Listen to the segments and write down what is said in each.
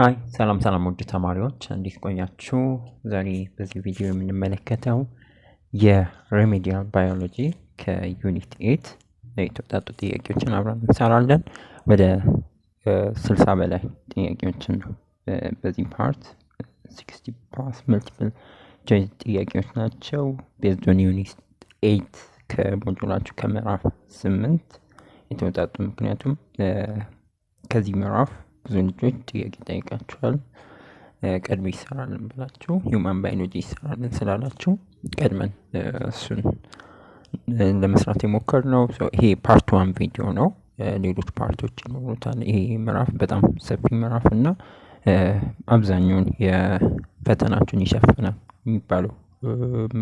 ሃይ ሰላም ውድ ተማሪዎች እንዴት ቆያችሁ? ዛሬ በዚህ ቪዲዮ የምንመለከተው የሪሜዲያል ባዮሎጂ ከዩኒት 8 የተወጣጡ ጥያቄዎችን አብረን እንሰራለን። ወደ 60 በላይ ጥያቄዎችን ነው በዚህ ፓርት 60 ፕላስ መልቲፕል ቾይስ ጥያቄዎች ናቸው። ቤዝድ ኦን ዩኒት 8 ከሞጁላችሁ ከምዕራፍ 8 የተወጣጡ ምክንያቱም ከዚህ ምዕራፍ ብዙ ልጆች ጥያቄ ጠይቃችኋል። ቀድሞ ይሰራልን ብላችሁ ሂውማን ባዮሎጂ ይሰራልን ስላላችሁ ቀድመን እሱን ለመስራት የሞከርነው ይሄ ፓርት 1 ቪዲዮ ነው። ሌሎች ፓርቶች ይኖሩታል። ይሄ ምዕራፍ በጣም ሰፊ ምዕራፍ እና አብዛኛውን የፈተናችሁን ይሸፍናል የሚባለው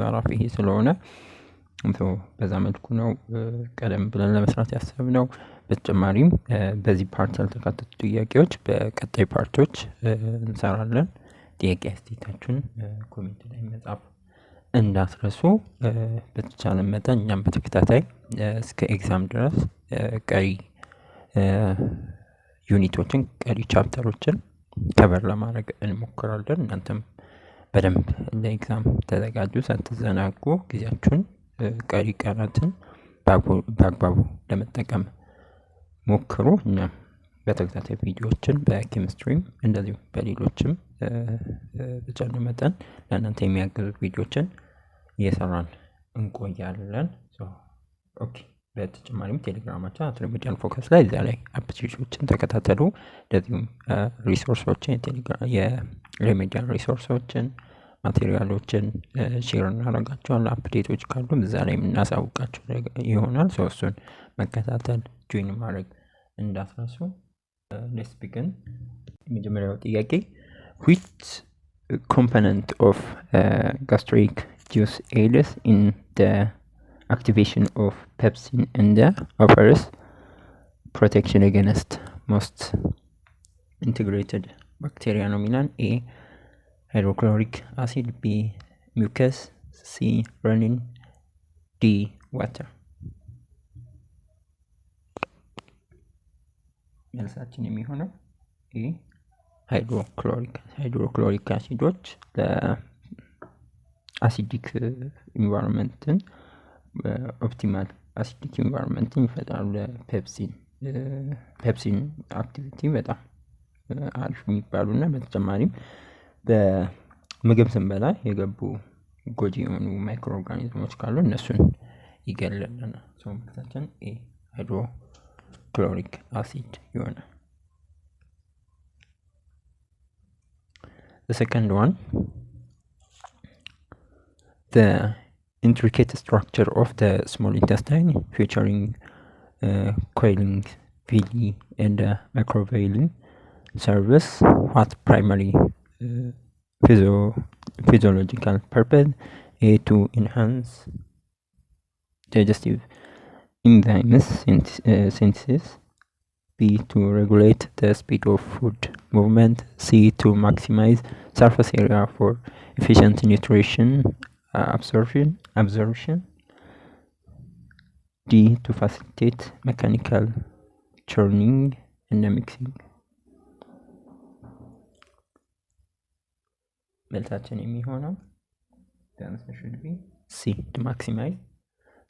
ምዕራፍ ይሄ ስለሆነ በዛ መልኩ ነው ቀደም ብለን ለመስራት ያሰብነው። በተጨማሪም በዚህ ፓርት ያልተካተቱ ጥያቄዎች በቀጣይ ፓርቶች እንሰራለን። ጥያቄ አስተያየታችሁን ኮሜንት ላይ መጻፍ እንዳትረሱ። በተቻለ መጠን እኛም በተከታታይ እስከ ኤግዛም ድረስ ቀሪ ዩኒቶችን ቀሪ ቻፕተሮችን ከበር ለማድረግ እንሞክራለን። እናንተም በደንብ ለኤግዛም ተዘጋጁ፣ ሳትዘናጉ ጊዜያችሁን ቀሪ ቀናትን በአግባቡ ለመጠቀም ሞክሩ። እኛም በተከታታይ ቪዲዮዎችን በኬሚስትሪም እንደዚሁ በሌሎችም በቻሉ መጠን ለእናንተ የሚያግዙ ቪዲዮዎችን እየሰራን እንቆያለን። ኦኬ። በተጨማሪም ቴሌግራማችን ሪሜዲያል ፎከስ ላይ እዚያ ላይ አፕሊኬሽኖችን ተከታተሉ። እንደዚሁም ሪሶርሶችን የሪሜዲያል ሪሶርሶችን ማቴሪያሎችን ሼር እናደርጋቸዋለን። አፕዴቶች ካሉም እዛ ላይ የምናሳውቃቸው ይሆናል። እሱን መከታተል ጆይን ማድረግ እንዳትረሱ። ሌትስ ቢግን። የመጀመሪያው ጥያቄ which component of gastric juice aids in the activation of pepsin and the offers protection against most integrated bacteria ነው የሚለን። ኤ hydrochloric acid, B mucus, C renin, D water። መልሳችን የሚሆነው ኤ ሃይድሮክሎሪክ አሲዶች ለአሲዲክ ኢንቫይሮንመንትን ኦፕቲማል አሲዲክ ኢንቫይሮንመንትን ይፈጥራሉ። ለፔፕሲን አክቲቪቲ በጣም አሪፍ የሚባሉና በተጨማሪም በምግብ ስንበላ የገቡ ጎጂ የሆኑ ማይክሮ ኦርጋኒዝሞች ካሉ እነሱን ይገለልናል። መልሳችን ኤ ሃይድሮክሎሪክ አሲድ ይሆናል። The second one, the intricate structure of the small intestine featuring coiling villi and microvilli serves what primary physiological purpose? A, to enhance digestive enzymes synthesis, B, to regulate the speed of food movement, C, to maximize surface area for efficient nutrition absorption, D, to facilitate mechanical churning and mixing። መልሳችን የሚሆነው should be C, to maximize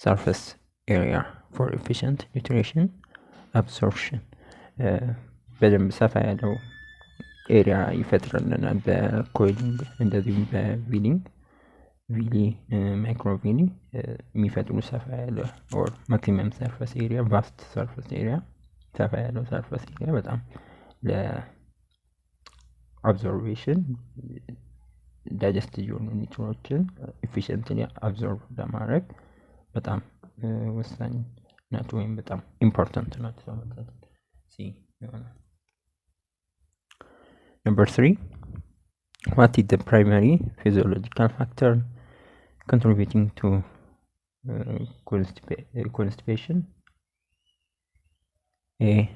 surface area for efficient nutrition absorption። በደንብ ሰፋ ያለው ኤሪያ ይፈጥርልናል በኮይሊንግ እንደዚሁም በቪሊንግ ማይክሮቪሊ የሚፈጥሩ ሰፋ ያለ ኦር ማክሲመም ሰርፈስ ኤሪያ ቫስት ሰርፈስ ኤሪያ ሰፋ ያለው ሰርፈስ ኤሪያ በጣም ለአብዞርቤሽን ዳይጀስት የሆኑ ኒውትሪኖችን ኤፊሽንትሊ አብዞርብ ለማድረግ በጣም ወሳኝ ናቸው ወይም በጣም ኢምፖርታንት ናቸው። Number 3, what is the primary physiological factor contributing to constipation? A,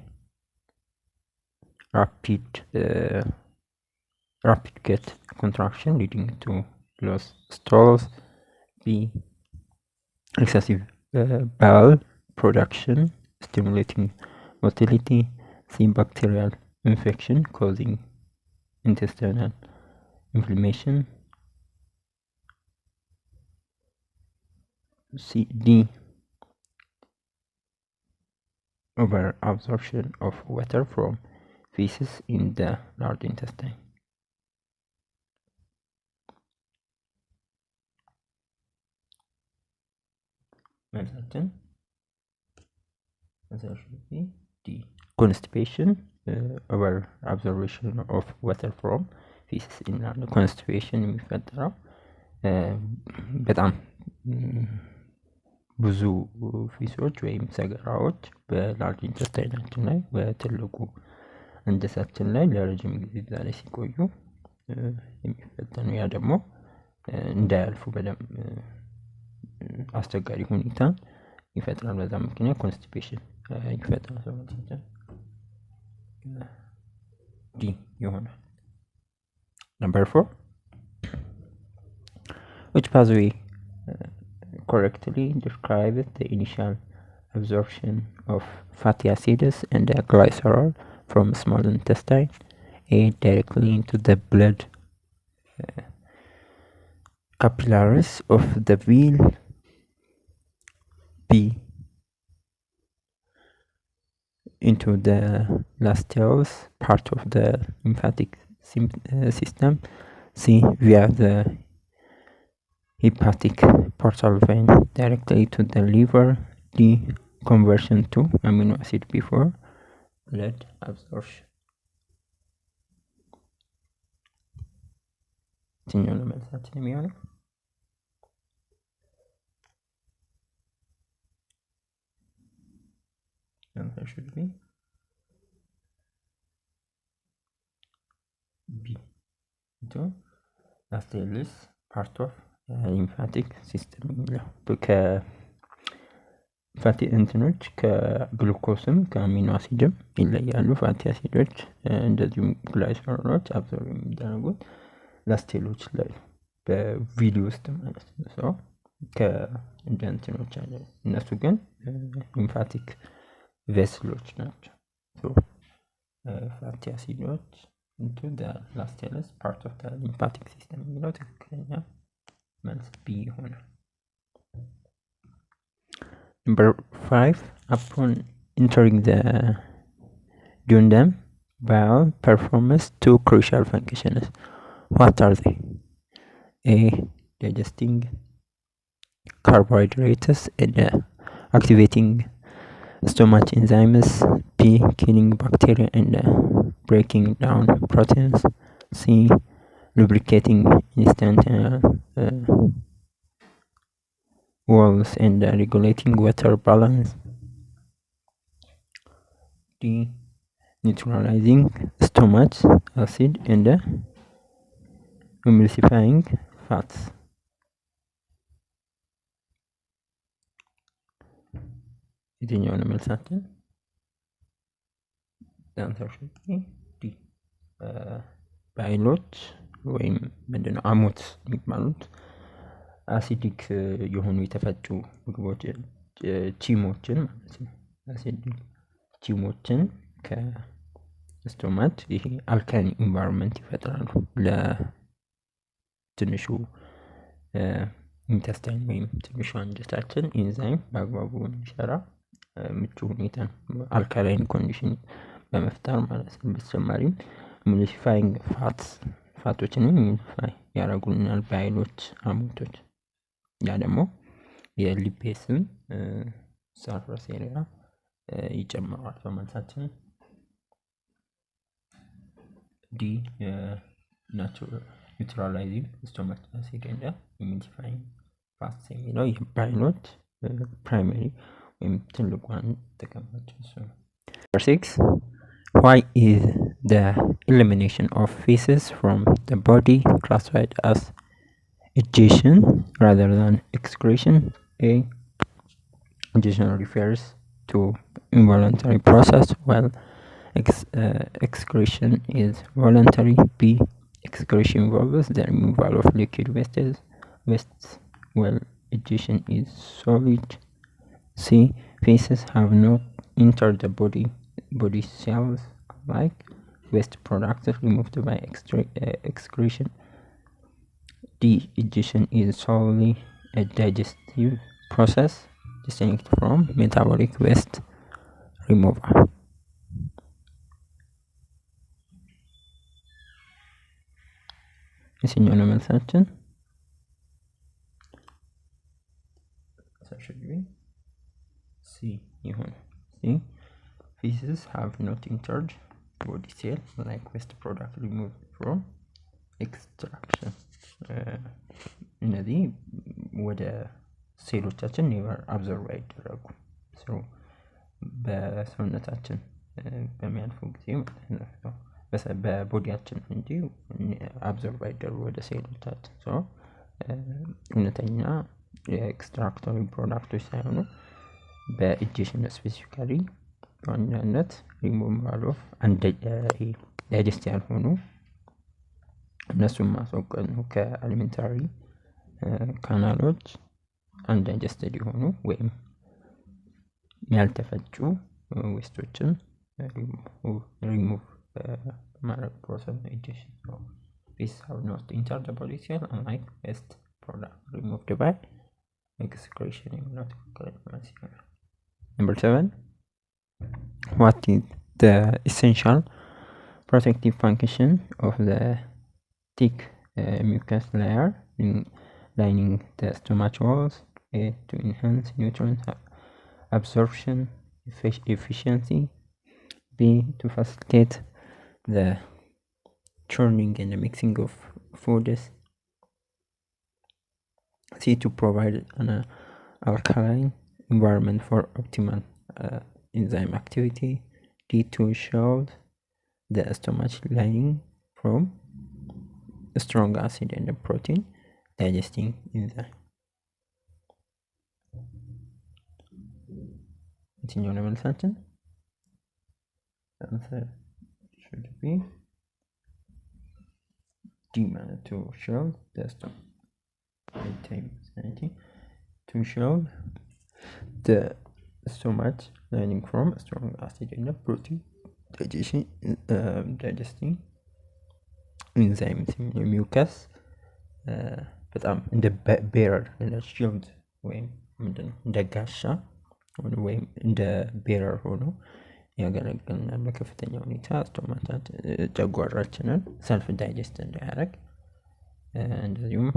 rapid gut contraction leading to loose stools. B, excessive bowel production stimulating motility. C, bacterial infection causing intestinal inflammation. D, over absorption of water from feces in the large intestine. Answer should be D. Constipation, over absorption of water from feces in large constipation የሚፈጠረው በጣም ብዙ ፊሶች ወይም ሰገራዎች በላርጅ ኢንተስታይናችን ላይ በትልቁ አንጀታችን ላይ ለረጅም ጊዜ እዛ ላይ ሲቆዩ የሚፈጠር ነው። ያ ደግሞ እንዳያልፉ በደንብ አስቸጋሪ ሁኔታ ይፈጥራል። በዛ ምክንያት ኮንስቲፔሽን ይፈጥራል። ሰውነታችን ዲ ይሆናል። Number 4, which pathway correctly describes the initial absorption of fatty acids and glycerol from small intestine? A, directly into the blood capillaries of the veal. B, into the lacteals, part of the lymphatic system. C, via the hepatic portal vein directly to the liver. D, conversion to amino acid before blood absorption. የትኛው ነው መልሳችን የሚሆነው? Answer should be B, into lacteals, part of lymphatic system የሚለው ከፋቲ እንትኖች ከግሉኮስም ከአሚኖ አሲድም ይለያሉ። ፋቲ አሲዶች እንደዚሁም ግላይሰሮሎች አብዞርብ የሚደረጉት ላስቴሎች ላይ በቪል ውስጥ ማለት ነው። ሰው ከእንደንትኖች አለ እነሱ ግን ሊምፋቲክ ቬስሎች ናቸው። ፋቲ አሲዶች into the lacteals, part of the lymphatic system የሚለው ትክክለኛ መልስ ቢ ይሆናል። Number 5, upon entering the duodenum, bile performs two crucial functions. What are they? A, digesting carbohydrates and activating stomach enzymes. B, killing bacteria and breaking down proteins. C, lubricating intestinal walls and regulating water balance. D, neutralizing stomach acid and emulsifying fats. የትኛው ነው መልሳችን? answer should be D. ባይሎች ወይም ምንድነው አሞት የሚባሉት አሲዲክ የሆኑ የተፈጩ ምግቦች ቺሞችን ማለት ነው። አሲዲክ ቺሞችን ከስቶማች ይሄ አልካሊን ኢንቫይሮንመንት ይፈጥራሉ ለትንሹ ኢንተስታይን ወይም ትንሹ አንጀታችን ኢንዛይም በአግባቡ እንዲሰራ ምቹ ሁኔታ አልካላይን ኮንዲሽን በመፍጠር ማለት ነው። በተጨማሪም ኢሙኒፋይንግ ፋቶችን ኢሙኒፋይ ያደርጉልናል ባይሎች አሞቶች። ያ ደግሞ የሊፔስን ሰርፈስ ኤሪያ ይጨምራል። በመልሳችን ዲ ኒውትራላይዚንግ ስቶማች አሲድ እና ኢሙኒፋይንግ ፋትስ የሚለው የባይሎች ፕራይመሪ ወይም ትልቋን ጥቅማቸው እሱ ነው። Number 6, why is the elimination of feces from the body classified as egestion rather than excretion? A, egestion refers to involuntary process while excretion is voluntary. B, excretion involves the removal of liquid wastes while egestion is solid. C, feces have not entered the body cells like waste products removed by excretion. Digestion is solely a digestive process distinct from metabolic waste removal. የትኛው ነው መልሳችን? ሲ ይሁን። ሲ feces have not entered body cell like waste product removed from extraction. እነዚህ ወደ ሴሎቻችን ኔቨር አብዞርብ አይደረጉ በሰውነታችን በሚያልፉ ጊዜ ማለት ነው። በቦዲያችን እንጂ አብዞርብ አይደረጉ ወደ ሴሎቻችን። እውነተኛ የኤክስትራክቶሪ ፕሮዳክቶች ሳይሆኑ በኢንጀክሽን ስፔሲፊካሊ በዋናነት ሪሙቫል ኦፍ ዳይጀስት ያልሆኑ እነሱን ማስወገድ ነው። ከአሊሜንታሪ ካናሎች አንዳይጀስትድ የሆኑ ወይም ያልተፈጩ ዌስቶችን ሪሙቭ ማድረግ ፕሮሰስ ነው ኢንጀክሽን ነው። These have not entered the body cell unlike waste product removed by excretion. Number 7. What is the essential protective function of the thick mucus layer lining the stomach walls? A. To enhance nutrient absorption efficiency. B. To facilitate the churning and the mixing of foods. C. To provide an alkaline environment for optimal enzyme activity. D. To shield the stomach lining from strong acid and protein digesting enzyme. የትኛው ነው መልሳችን? answer should be D. To shield the stomach. To shield the stomach lining from strong acid and protein digesting enzymes. Mucus በጣም እንደ ቤረር እንደ ሺልድ ወይም ምንድነው እንደ ጋሻ ወይም እንደ ቤረር ሆኖ ያገለግላል። በከፍተኛ ሁኔታ ስቶማታችን ጨጓራችንን ሰልፍ ዳይጀስት እንዲያደርግ እንደዚሁም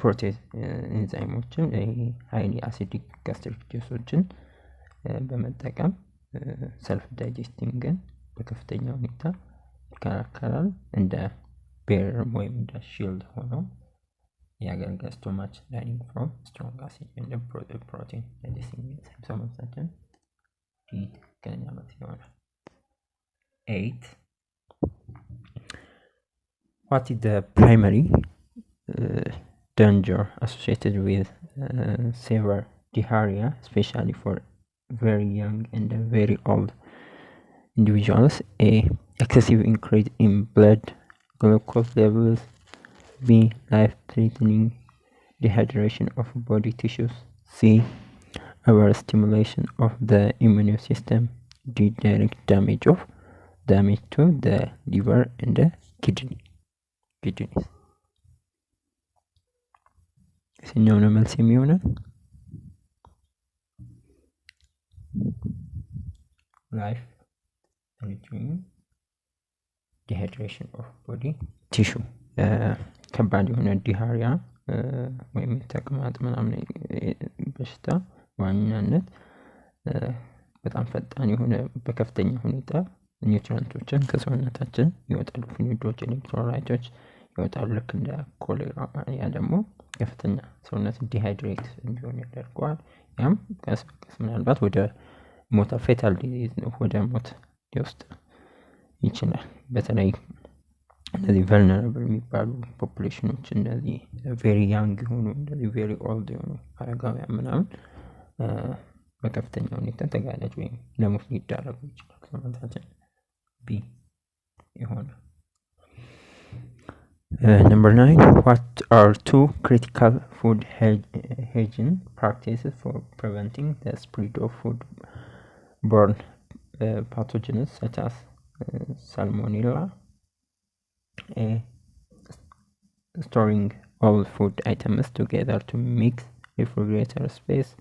ፕሮቲን ኢንዛይሞችን ሃይሊ አሲዲክ ጋስትሪክ ጁሶችን በመጠቀም ሰልፍ ዳይጀስቲንግን በከፍተኛ ሁኔታ ይከላከላል። እንደ ቤረር ወይም እንደ ሺልድ ሆኖ ያገለግላል። ስቶማች ላይኒንግ ፍሮም ስትሮንግ አሲድ and protein digesting enzymes. ሰሞኑን ትክክለኛ መልስ ይሆናል። 8. What is the primary danger associated with severe diarrhea, especially for very young and very old individuals? A. Excessive increase in blood glucose levels. B. Life-threatening dehydration of body tissues. C. Overstimulation of the immune system. D. Direct damage to the liver and the kidneys. የትኛው ነው መልስ የሚሆነው? Life-threatening dehydration of body tissue. ከባድ የሆነ ዲሃሪያ ወይም ተቅማጥ ምናምን በሽታ ዋናነት በጣም ፈጣን የሆነ በከፍተኛ ሁኔታ ኒውትሪየንቶችን ከሰውነታችን ይወጣሉ። ፍሉይዶች፣ ኤሌክትሮላይቶች ይወጣሉ ልክ እንደ ኮሌራ። ያ ደግሞ ከፍተኛ ሰውነት ዲሃይድሬት እንዲሆን ያደርገዋል። ያም ቀስ በቀስ ምናልባት ወደ ሞት ፌታል ዲዚዝ ወደ ሞት ሊወስድ ይችላል። በተለይ እነዚህ ቨልነራብል የሚባሉ ፖፑሌሽኖች እነዚህ ቬሪ ያንግ የሆኑ እንደዚህ ቬሪ ኦልድ የሆኑ አረጋውያን ምናምን በከፍተኛ ሁኔታ ተጋላጭ ወይም ለሞት ሊዳረጉ ይችላል። ሰውነታችን ቢ ይሆናል። Number 9. What are 2 critical food hygiene practices for preventing the spread of foodborne pathogens such as salmonella. Storing all food items together to mix refrigerator space.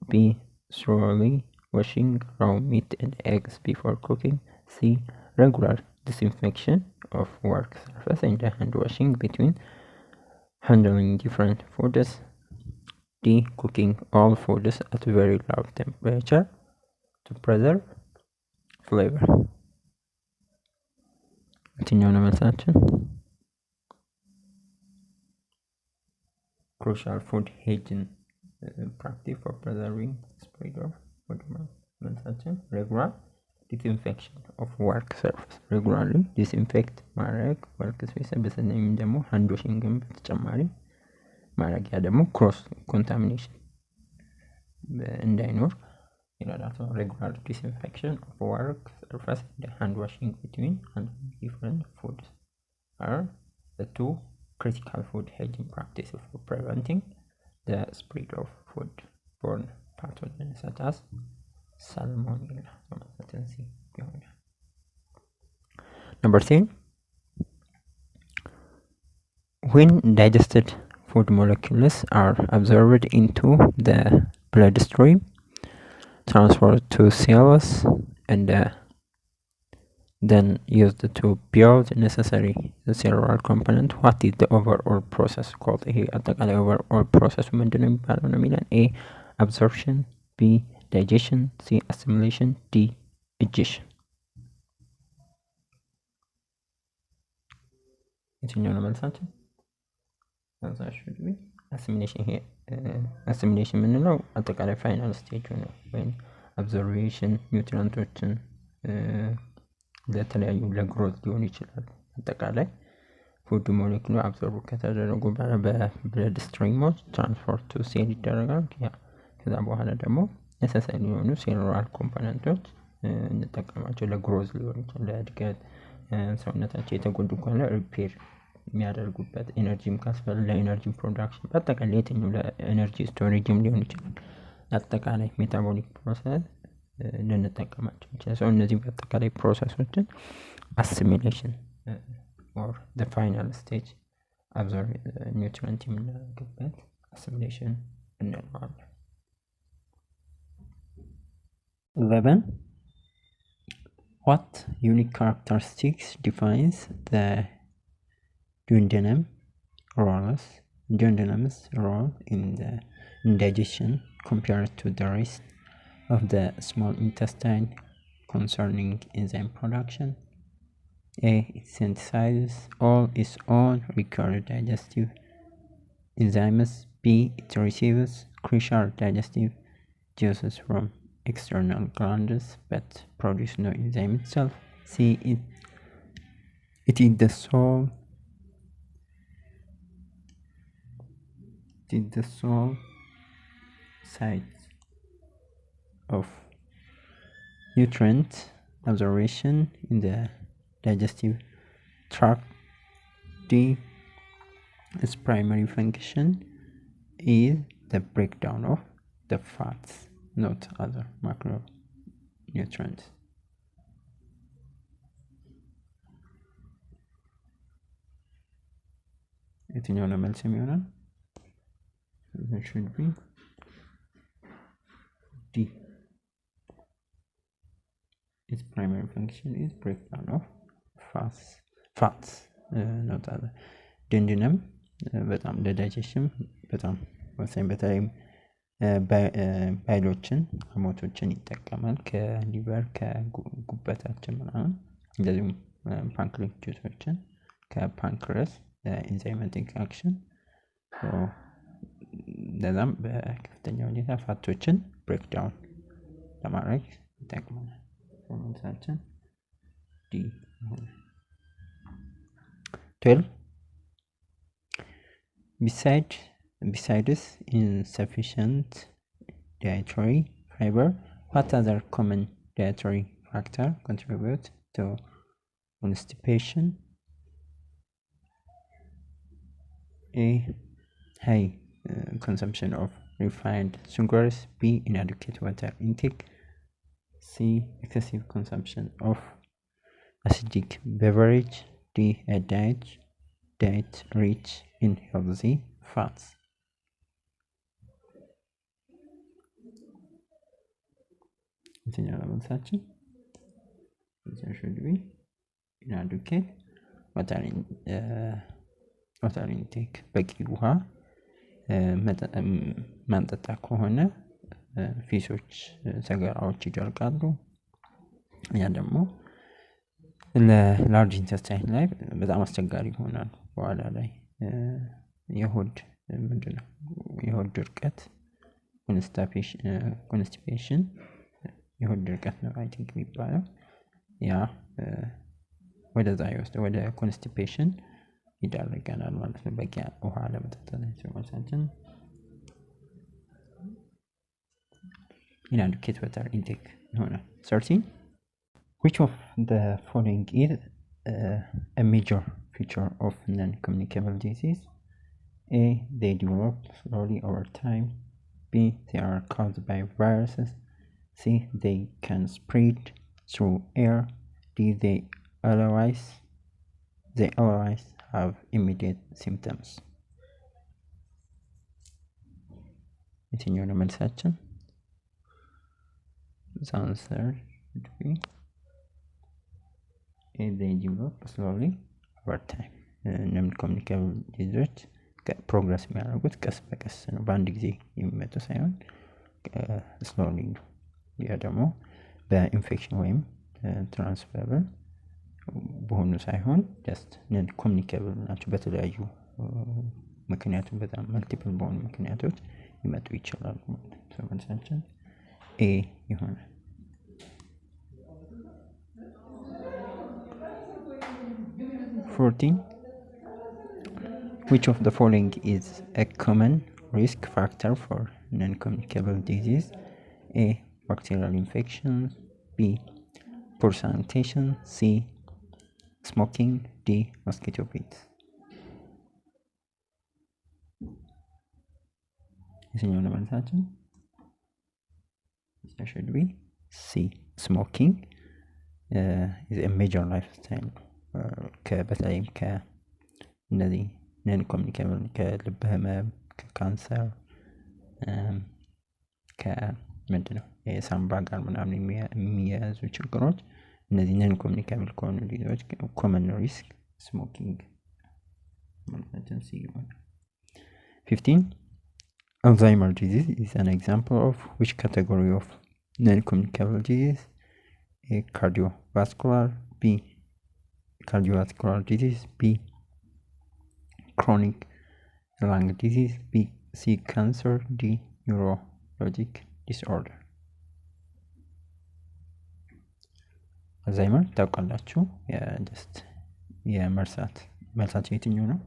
B. Thoroughly washing raw meat and eggs before cooking. C. Regular disinfection of work surface and hand washing between handling different foods. D. Cooking all foods at very low temperature to preserve flavor. የትኛው ነው መልሳችን? Crucial food hygiene practice for preserving spread of food. መልሳችን regular disinfection of work surface. regularly disinfect ማድረግ work space በስነኝ ደግሞ hand washing በተጨማሪ ማድረግ ያ ደግሞ cross contamination እንዳይኖር ይረዳል። regular disinfection of work surface and hand washing between different foods are the two critical food hygiene practices for preventing the spread of foodborne pathogens such as salmonella. Number 10. When digested food molecules are absorbed into the bloodstream, transferred to cells, and then used to build necessary cellular component, what is the overall process called? ይሄ አጠቃላይ overall process ምንድነው የሚባለው ነው የሚለን? A. absorption, B. digestion, C. assimilation, D. digestion. የትኛው ነው መልሳችን? assimilation. ይሄ assimilation የምንለው አጠቃላይ ፋይናል ስቴጅ ነው ወይም አብዞርቤሽን ኒውትሪየንቶችን ለተለያዩ ለግሮት ሊሆን ይችላል። አጠቃላይ ፉድ ሞሌኩል አብዞርብ ከተደረጉ በኋላ በብለድ ስትሪሞች ትራንስፈር ቱ ሴል ይደረጋል። ከዛ በኋላ ደግሞ ነሰሰሪ የሆኑ ሴሉላር ኮምፖነንቶች እንጠቀማቸው ለግሮዝ ሊሆን ይችላል፣ ለእድገት ሰውነታቸው የተጎዱ ከሆነ ሪፔር የሚያደርጉበት ኤነርጂም ካስፈለ ለኤነርጂ ፕሮዳክሽን በአጠቃላይ የትኛው ለኤነርጂ ስቶሬጅም ሊሆን ይችላል። አጠቃላይ ሜታቦሊክ ፕሮሰስ ልንጠቀማቸው እንችላለን። ሰው እነዚህ በአጠቃላይ ፕሮሰሶችን assimilation or the final stage absorb nutrient የምናደርግበት assimilation እንለዋለን። 11. What unique characteristics defines the duodenum's role in the digestion compared to the rest of the small intestine concerning enzyme production? A. It synthesizes all its own recurrent digestive enzymes. B. It receives crucial digestive juices from external glands but produces no enzyme itself. C. It is the sole site of nutrient absorption in the digestive tract. D. Its primary function is the breakdown of the fats, not other macronutrients. የትኛው ነው መልስ የሚሆነው? That should be D. Its primary function is breakdown of fats, not other. duodenum በጣም ለዳይጀሽን በጣም ወሳኝ በተለይም ባይሎችን ሆርሞኖችን ይጠቀማል ከሊቨር ከጉበታችን ምናምን እንደዚሁም ፓንክሬቲሶችን ከፓንክረስ ኢንዛይማቲክ አክሽን ለዛም በከፍተኛ ሁኔታ ፋቶችን ብሬክዳውን ለማድረግ ይጠቅማል። ሆርሞኖቻችን ዲ 12. Besides insufficient dietary fiber, what other common dietary factor contribute to constipation? A. High consumption of refined sugars. B. Inadequate water intake. C. Excessive consumption of acidic beverage. D. A diet rich in healthy fats. የትኛው ነው መልሳችን? should be inadequate water intake በቂ ውሃ ማንጠጣ ከሆነ ፊሶች ሰገራዎች ይደርቃሉ። ያ ደግሞ ለላርጅ ኢንተስታይን ላይ በጣም አስቸጋሪ ይሆናል። በኋላ ላይ የሆድ ድርቀት ኮንስቲፔሽን የሆድ ድርቀት ነው አይ ቲንክ የሚባለው። ያ ወደዛ ወደ ኮንስቲፔሽን ይዳረጋል ማለት ነው በቂ ውሃ ለመጠጣት ሲሆን inadequate water intake ይሆናል። 13 which of the following is a major feature of non-communicable disease? A. They develop slowly over time. B. They are caused by viruses. C. They can spread through air. D. They otherwise have immediate symptoms. የትኛው ነው መልሳችን? The answer should be A. They develop slowly over time. Non-communicable diseases ፕሮግረስ የሚያደርጉት ቀስ በቀስ ነው፣ በአንድ ጊዜ የሚመጡ ሳይሆን ስሎሊ ነው። ያ ደግሞ በኢንፌክሽን ወይም ትራንስፈረብል በሆኑ ሳይሆን ጀስት ነን ኮሚኒኬብል ናቸው። በተለያዩ ምክንያቱም በጣም መልቲፕል በሆኑ ምክንያቶች ሊመጡ ይችላሉ። መልሳችን ኤ ይሆናል። 14 which of the following is a common risk factor for non-communicable disease? A. Bacterial infections. B. Poor sanitation. C. Smoking. D. Mosquito bites. የትኛው ነው መልሳችን? It should be C. Smoking is a major lifestyle በተለይም ከእነዚህ ነን ኮሚኒኬብል ከልብ ህመም፣ ከካንሰር፣ ከምንድነው የሳምባ ጋር ምናምን የሚያዙ ችግሮች እነዚህ ነን ኮሚኒኬብል ከሆኑ ዲዞች ኮመን ሪስክ ስሞኪንግ ማለትም ሲሆን 15 Alzheimer's disease is an example of which category of non-communicable disease? A. Cardiovascular. B. Cardiovascular disease. B. Chronic lung disease. B. C. Cancer. D. Neurologic disorder. አልዛይመር ታውቃላችሁ? ጀስት የመርሳት መልሳቸው የትኛው ነው?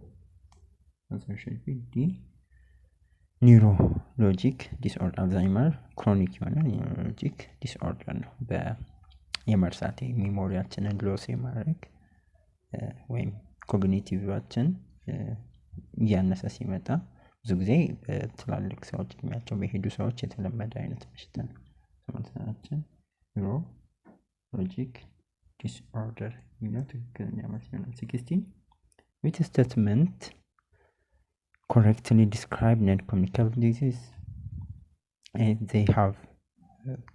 ኒውሮሎጂክ ዲስኦርደር። አልዛይመር ክሮኒክ የሆነ ኒውሮሎጂክ ዲስኦርደር ነው። የመርሳት ሜሞሪያችንን ሎስ የማድረግ ወይም ኮግኒቲቭችን እያነሰ ሲመጣ ብዙ ጊዜ በትላልቅ ሰዎች እድሜያቸው በሄዱ ሰዎች የተለመደ አይነት በሽታ ነው። ትምህርታችን ኒውሮሎጂክ ዲስኦርደር የሚለው ትክክለኛ መልስ ነው። 16 which statement correctly describe non-communicable disease? And they have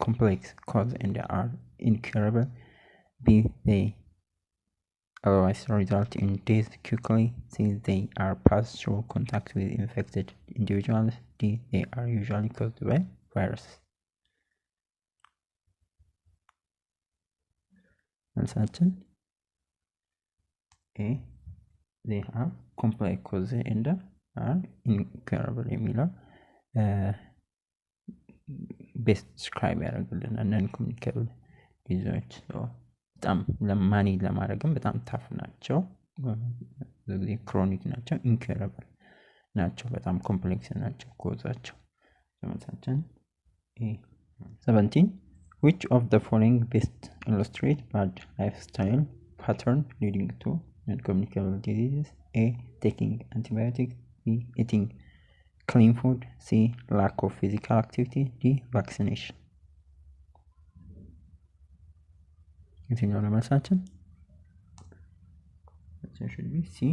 complex cause and are incurable. B. They otherwise result in death quickly. C. They are passed through contact with infected individuals. D. They are usually caused by viruses. መልሳችን A. They have complex cause and are incurable የሚለው ቤስት ስክራይብ ያደርግልናል ነን ኮሚኒኬብል ዲዚዞች በጣም ለማኔጅ ለማድረግም በጣም ታፍ ናቸው። ብዙ ጊዜ ክሮኒክ ናቸው፣ ኢንኩረብል ናቸው፣ በጣም ኮምፕሌክስ ናቸው ኮዛቸው። ለምሳሌ 17 which of the following best illustrate bad lifestyle pattern leading to non-communicable diseases? A. Taking antibiotics. B. Eating clean food. C. Lack of physical activity. D. Vaccination. የትኛው ነው መልሳችን? should be C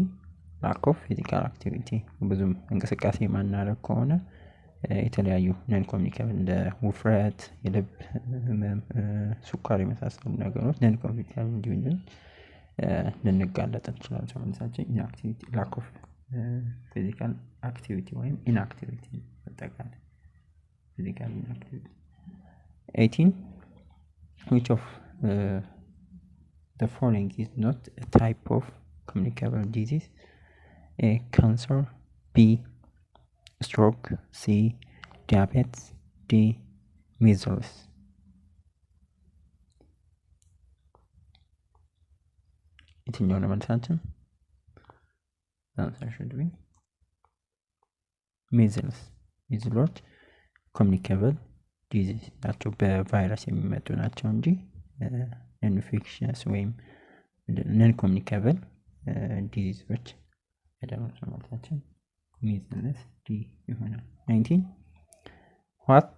lack of physical activity ብዙም እንቅስቃሴ ማናረግ ከሆነ የተለያዩ ነን ኮሚኒኬብል እንደ ውፍረት፣ የልብ ህመም፣ ሱካር የመሳሰሉ ነገሮች ነን ኮሚኒኬብል እንዲሆኑ ልንጋለጥ እንችላለን። መልሳችን inactivity lack of physical activity ወይም inactivity አጠቃላይ physical inactivity። 18 which of the following is not a type of communicable disease? A cancer, B stroke, C diabetes, D measles። የትኛው ነው መልሳችን? answer should be measles። measles communicable disease ናቸው፣ በቫይረስ የሚመጡ ናቸው እንጂ ኢንፌክሽንስ ወይም ነን ኮሚኒኬብል ዲዚዞች አይደሉም። መልሳችን measles D ይሆናል። 19 what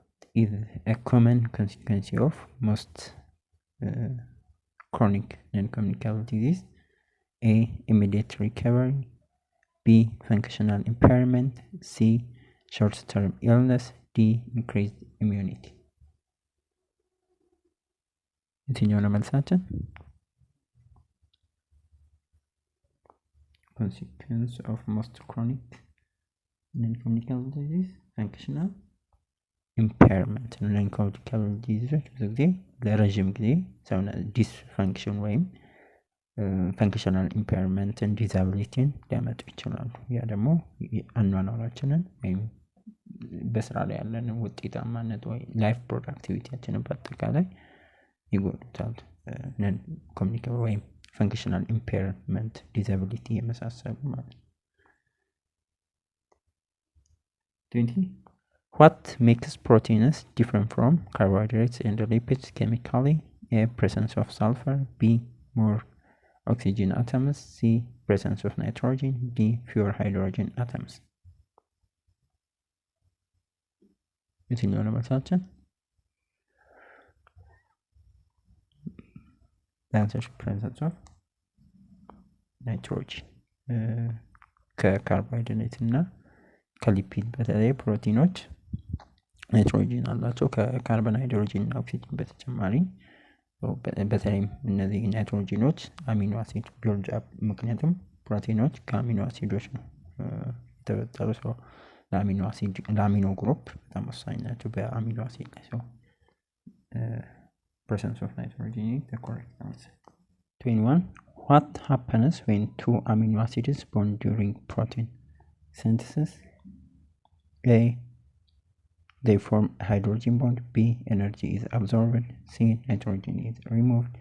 is a common consequence of most chronic non-communicable disease? A immediate recovery, B functional impairment, C short-term illness, D increased immunity። የትኛው ነው መልሳችን? consequence of most chronic non-communicable disease functional impairment። non-communicable disease ብዙ ጊዜ ለረጅም ጊዜ ሰውነት ዲስፈንክሽን ወይም functional impairment and disability ሊያመጡ ይችላሉ። ያ ደግሞ አኗኗራችንን ወይም በስራ ላይ ያለን ውጤታማነት ወይ ላይፍ ፕሮዳክቲቪቲያችንን በአጠቃላይ ይጎዱታል። ነን ኮሚኒኬብል ወይም functional impairment disability የመሳሰሉ ማለት ነው። 20 what makes proteins different from carbohydrates and lipids chemically? A presence of sulfur, B more oxygen atoms, C presence of nitrogen, D fewer hydrogen atoms። የትኛው ነው መልሳችን? answer presence of nitrogen ከካርቦሃይድሬት እና ከሊፒድ በተለይ ፕሮቲኖች ናይትሮጂን አላቸው ከካርቦን ሃይድሮጂን እና ኦክሲጅን በተጨማሪ። በተለይም እነዚህ ናይትሮጂኖች አሚኖ አሲድ ቢልድ አፕ ምክንያቱም ፕሮቲኖች ከአሚኖ አሲዶች ነው የተፈጠሩ ሰው ለአሚኖ ግሩፕ በጣም ወሳኝ ናቸው በአሚኖ አሲድ ላይ ሰው presence of nitrogen is the correct answer። 21 what happens when two amino acids bond during protein synthesis? A they form a hydrogen bond, B energy is absorbed, C nitrogen is removed,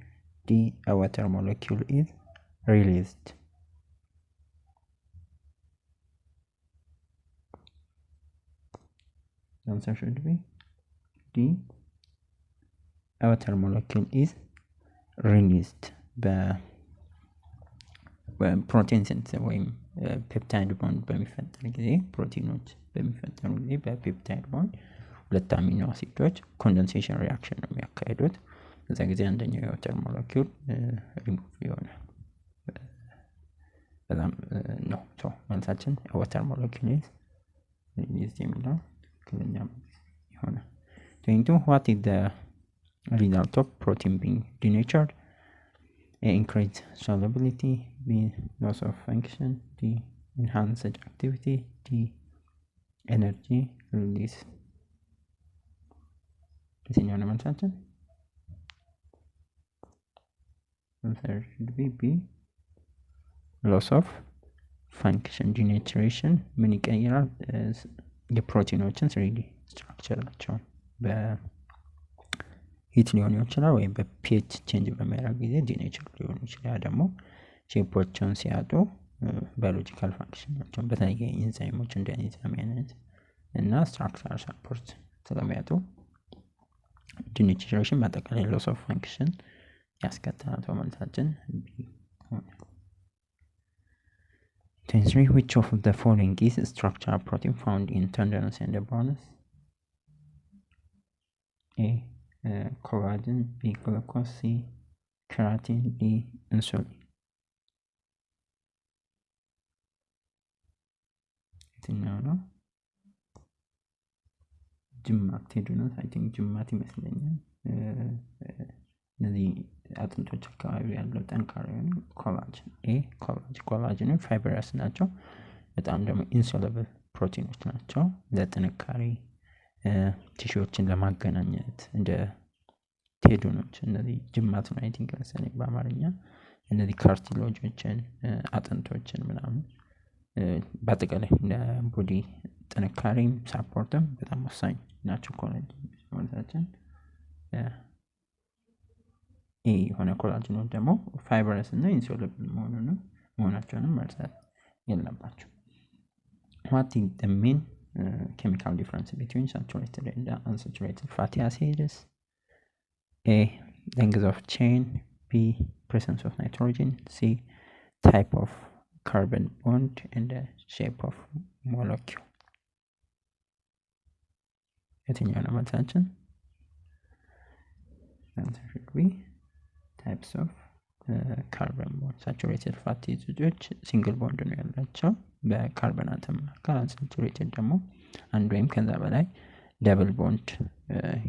D a water molecule is released። the answer should be D a water molecule is released። በፕሮቲን ሲንተሲስ ወይም ፔፕታይድ ቦንድ በሚፈጠር ጊዜ ፕሮቲኖች በሚፈጠሩ ጊዜ በፔፕታይድ ቦንድ ሁለት አሚኖ አሲዶች ኮንደንሴሽን ሪአክሽን ነው የሚያካሂዱት። በዛ ጊዜ አንደኛው የዋተር ሞለኪውል ሪሙቭ ይሆናል። በጣም ነው ሶ መልሳችን የዋተር ሞለኪውል is የሚለው ትክክለኛ ይሆናል። 22 what is the result of protein being denatured? A increased solubility, B loss of function, D enhanced activity, D energy release። የትኛው ነው መልሳችን? answer should be B loss of function። denaturation ምን ይቀይራል? የፕሮቲኖችን 3D ስትራክቸራቸውን በሂት ሊሆን ይችላል ወይም በፒኤች ቼንጅ በሚያደርግ ጊዜ ዲኔቸር ሊሆን ይችላል። ደግሞ ሼፖችን ሲያጡ ባዮሎጂካል ፋንክሽናቸውን በተለያየ ኢንዛይሞች እንደ ኢንዛይም አይነት እና ስትራክቸራል ሰፖርት ስለሚያጡ ዲኔቸሬሽን በአጠቃላይ ሎስ ኦፍ ፋንክሽን ያስከትላል። መልሳችን ቢ ሆነ። 23 which of the following is structural protein found in tendons and bones? A collagen, B glucose, C keratin, D insulin። የትኛው ነው? ጅማት ቴዱናት አይ ቲንክ ጅማት ይመስለኛል። እነዚህ አጥንቶች አካባቢ ያለው ጠንካራ የሆነ ኮላጅን ኮላጅን ፋይበረስ ናቸው። በጣም ደግሞ ኢንሶሉብል ፕሮቲኖች ናቸው። ለጥንካሬ ቲሹዎችን ለማገናኘት እንደ ቴዱኖች እነዚህ ጅማት ነው አይ ቲንክ መሰለኝ በአማርኛ። እነዚህ ካርቲሎጆችን አጥንቶችን ምናምን በአጠቃላይ ለቦዲ ጥንካሬም ሳፖርትም በጣም ወሳኝ ናቸው። ኮላጅን ሰውነታችን የሆነ ኮላጅኖች ደግሞ ፋይበረስ እና ኢንሶሉብል መሆናቸውንም መርሳት የለባቸው። What is the main chemical difference between saturated and unsaturated fatty acids? A. Length of chain. B. Presence of nitrogen. C. Type of carbon bond and the shape of molecule. የትኛው ነው መልሳችን? Answer should be types of carbon bond. Saturated fatty acids single bond ነው ያላቸው በካርበን አተም መካከል። unsaturated ደግሞ አንድ ወይም ከዛ በላይ ደብል ቦንድ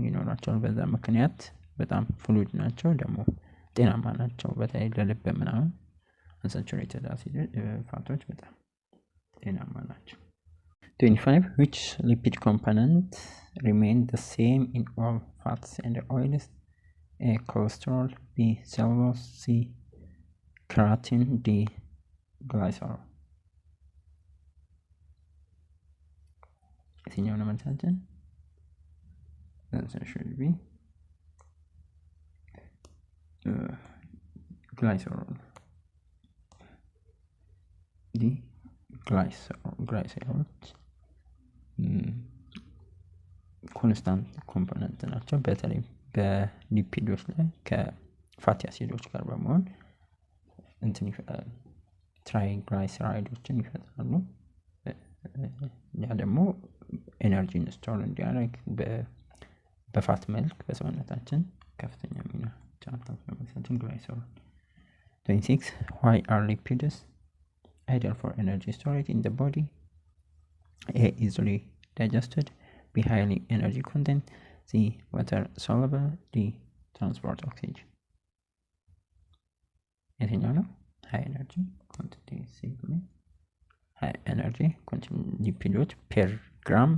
ይኖራቸዋል። በዛ ምክንያት በጣም ፍሉይድ ናቸው፣ ደግሞ ጤናማ ናቸው። በተለይ ለልብ ምናምን unsaturated ፋቶች በጣም ጤናማ ናቸው። 25 which lipid component remain the same in all fats and oils? A. cholesterol. B. cellulose. C. keratin. D. glycerol. የትኛው ነው መልሳችን? answer should be glycerol. D. glycerol ኮንስታንት ኮምፖነንት ናቸው። በተለይ በሊፒዶች ላይ ከፋቲ አሲዶች ጋር በመሆን ትራይግላይሰራይዶችን ይፈጥራሉ። ያ ደግሞ ኤነርጂን ስቶር እንዲያደርግ በፋት መልክ በሰውነታችን ከፍተኛ ሚና ይጫወታሉ። ግላይሰሮል 26 why are lipids ideal for energy storage in the body? A. easily digested. B. highly energy content. C. water soluble. D. transport oxygen. የትኛው ነው? high energy content high energy content ሊፒዶች ፔር ግራም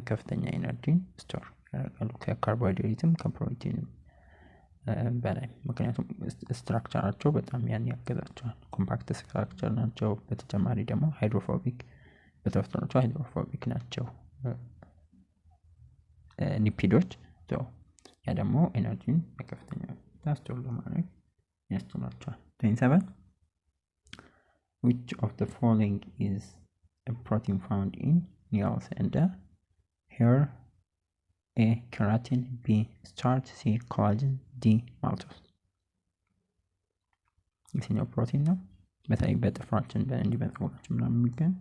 ከፍተኛ ኤነርጂን ስቶር ያደርጋሉ ከካርቦሃይድሬትም ከፕሮቲንም በላይ። ምክንያቱም ስትራክቸራቸው በጣም ያን ያገዛቸዋል። ኮምፓክት ስትራክቸር ናቸው። በተጨማሪ ደግሞ ሃይድሮፎቢክ በተፈጥሯቸው ሃይድሮፎቢክ ናቸው ሊፒዶች። ያ ደግሞ ኤነርጂን በከፍተኛ ስቶር ለማድረግ ያስችላቸዋል። 27 which of the following is a protein found in nails and hair? A. keratin. B. starch. C. collagen. D. maltose. የትኛው ፕሮቲን ነው? በተለይ በጥፍራችን እንዲህ በፀጉራችን ምናምን የሚገኝ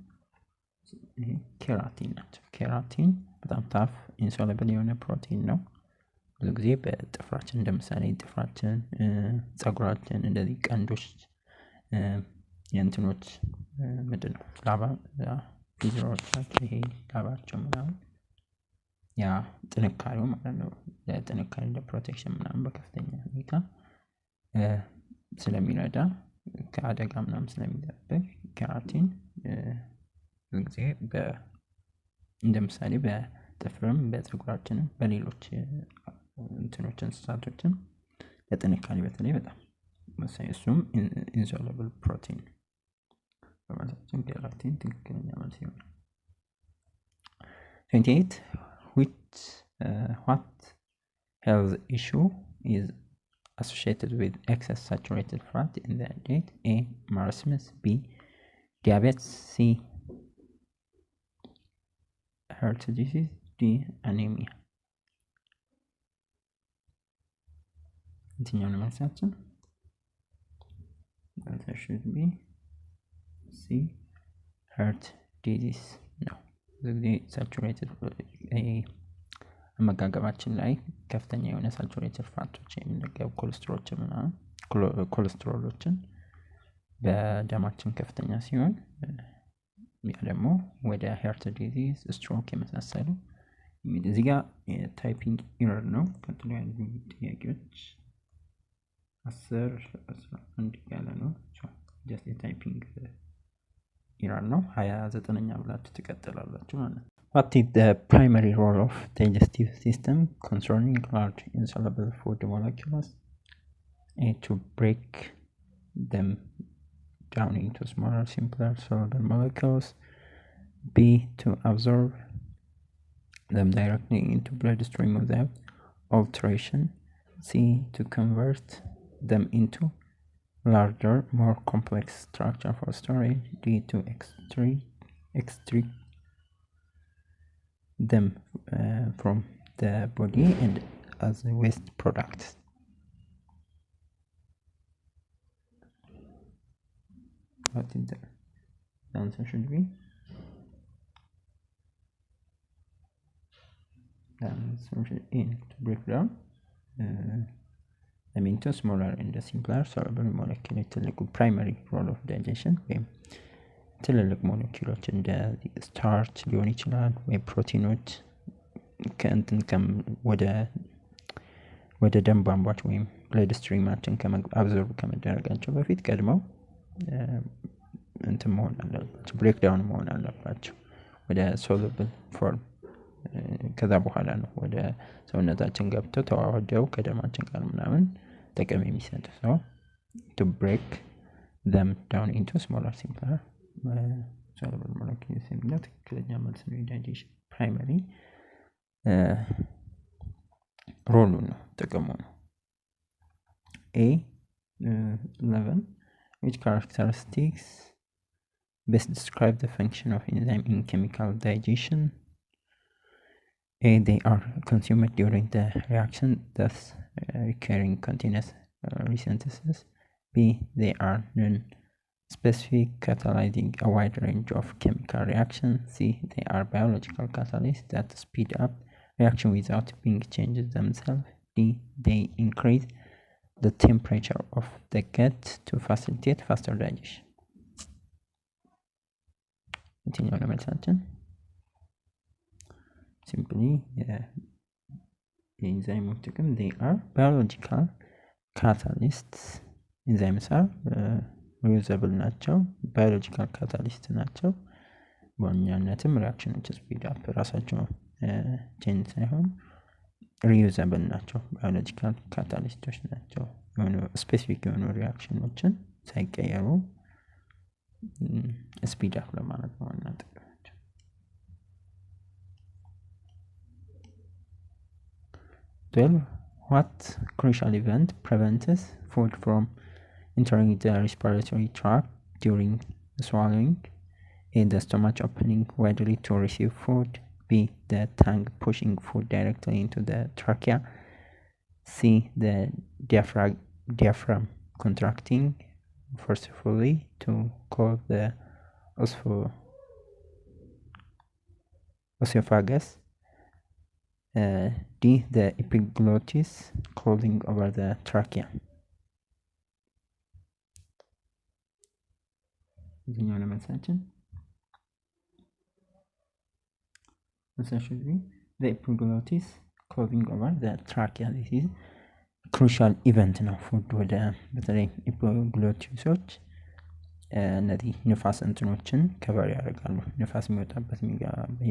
ኬራቲን ናቸው። ኬራቲን በጣም ታፍ ኢንሶሉብል የሆነ ፕሮቲን ነው። ብዙ ጊዜ በጥፍራችን እንደምሳሌ ጥፍራችን፣ ፀጉራችን፣ እንደዚህ ቀንዶች የእንትኖች ምንድነው ላባ ፊዝሮቻቸው ይሄ ላባቸው ምናምን ያ ጥንካሬው ማለት ነው። ለጥንካሬ ለፕሮቴክሽን ምናምን በከፍተኛ ሁኔታ ስለሚረዳ ከአደጋ ምናምን ስለሚጠብቅ ኬራቲን ብዙ ጊዜ እንደምሳሌ በጥፍርም በፀጉራችንም በሌሎች እንትኖች እንስሳቶችም ለጥንካሬ በተለይ በጣም ወሳኝ እሱም ኢንሶሉብል ፕሮቲን በማለትም ኬራቲን ትክክለኛ መልስ ይሆናል። 28 what health issue is associated with excess saturated fat in the diet? A. marasmus. B. diabetes. C. heart disease. D. anemia. የትኛው ነው መልሳችን? That should be C. heart disease ነው። ሳቹሬትድ አመጋገባችን ላይ ከፍተኛ የሆነ ሳቹሬትድ ፋቶች የሚነገሩ ኮሌስትሮሎች ምናምን ኮሌስትሮሎችን በደማችን ከፍተኛ ሲሆን ያ ደግሞ ወደ ሄርት ዲዚዝ፣ ስትሮክ የመሳሰሉ እዚህ ጋር ታይፒንግ ኢረር ነው። ቀጥሎ ያሉ ጥያቄዎች 10-11 ያለ ነው። ጀስት የታይፒንግ ኢረር ነው። 29ኛ ብላችሁ ትቀጥላላችሁ ማለት ነው። What is the primary role of digestive system concerning large insoluble food molecules? A. To break them down into smaller, simpler soluble molecules. B. To absorb them directly into bloodstream without alteration. C. To convert them into larger, more complex structure for storage. D. To extract them from the body and as waste products. What is the answer should be? The answer should be to break down them into smaller and simpler soluble molecules. ትልቁ primary role of digestion ወይም ትልልቅ ሞለኪውሎች እንደ ስታርች ሊሆን ይችላል ወይ ፕሮቲኖች ከእንትን ወደ ደም ቧንቧች ወይም ብለድ ስትሪማችን አብዞርብ ከመደረጋቸው በፊት ቀድመው እንትን መሆን አለባቸው፣ ብሬክ ዳውን መሆን አለባቸው ወደ ሶሉብል ፎርም። ከዛ በኋላ ነው ወደ ሰውነታችን ገብተው ተዋህደው ከደማችን ጋር ምናምን ጥቅም የሚሰጥ ሰው to break them down into smaller, simpler soluble molecules የሚለው ትክክለኛ መልስ ነው። የዳይጀሽን ፕራይመሪ ሮሉ ነው፣ ጥቅሙ ነው። A 11 which characteristics best describe the function of enzyme in chemical digestion? A. They are consumed during the reaction, thus recurring continuous resynthesis. B. They are non-specific, catalyzing a wide range of chemical reactions. C. They are biological catalysts that speed up reaction without being changed themselves. D. They increase the temperature of the gut to facilitate faster digestion. የትኛው ነው መልሳችን? ሲምፕሊ የኢንዛይሞች ጥቅም they are biological catalysts. ኢንዛይምስ are reusable ናቸው፣ biological catalyst ናቸው። በዋናነትም ሪአክሽኖች ስፒድ አፕ ራሳቸው ቼንጅ ሳይሆን reusable ናቸው፣ biological catalysts ናቸው። የሆኑ ስፔሲፊክ የሆኑ ሪአክሽኖችን ሳይቀየሩ ስፒድ አፕ ለማድረግ ነው ዋና ጥቅማቸው። What crucial event prevents food from entering the respiratory tract during swallowing? A. The stomach opening widely to receive food. B. The tongue pushing food directly into the trachea. C. The diaphragm contracting forcefully to close the esophagus. D. The epiglottis closing over the trachea. የትኛው ነው መልሳችን? መልሳችን the epiglottis closing over the trachea. this is crucial event ነው። ፉድ ወደ በተለይ ኤፒግሎቲሶች እነዚህ ንፋስ እንትኖችን ከቨር ያደርጋሉ። ንፋስ የሚወጣበት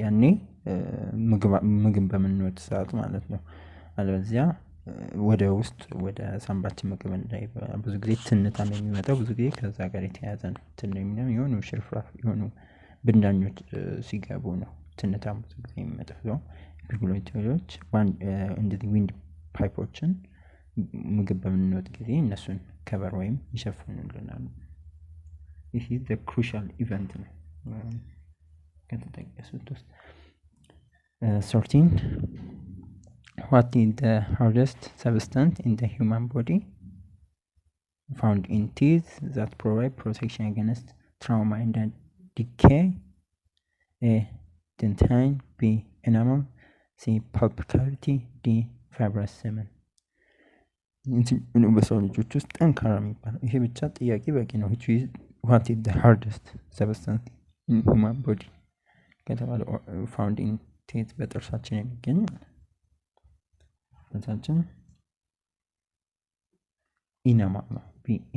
ያኔ ምግብ በምንወጥ ሰዓት ማለት ነው። አለበለዚያ ወደ ውስጥ ወደ ሳምባችን ምግብ እንዳይገባ ብዙ ጊዜ ትንታም የሚመጣው ብዙ ጊዜ ከዛ ጋር የተያያዘ ነው። ትንታም የሆኑ ሽርፍራፍ የሆኑ ብንዳኞች ሲገቡ ነው ትንታም ብዙ ጊዜ የሚመጣው። ኤፒግሎቲሶች እንደዚህ ዊንድ ፓይፖችን ምግብ በምንወጥ ጊዜ እነሱን ከቨር ወይም ይሸፍኑልናል። this is the crucial event ነው ከተጠቀሱት ውስጥ። 13 what is the hardest substance in the human body found in teeth that provide protection against trauma and decay? A. Dentine. B. enamel. C. pulp cavity. D. fibrous semen. በሰው ልጆች ውስጥ ጠንካራ የሚባለው ይሄ ብቻ ጥያቄ በቂ ነው። what is the hardest substance in human body ከተባለ found in teeth በጥርሳችን የሚገኝ ጥርሳችን ኢነማል ነው።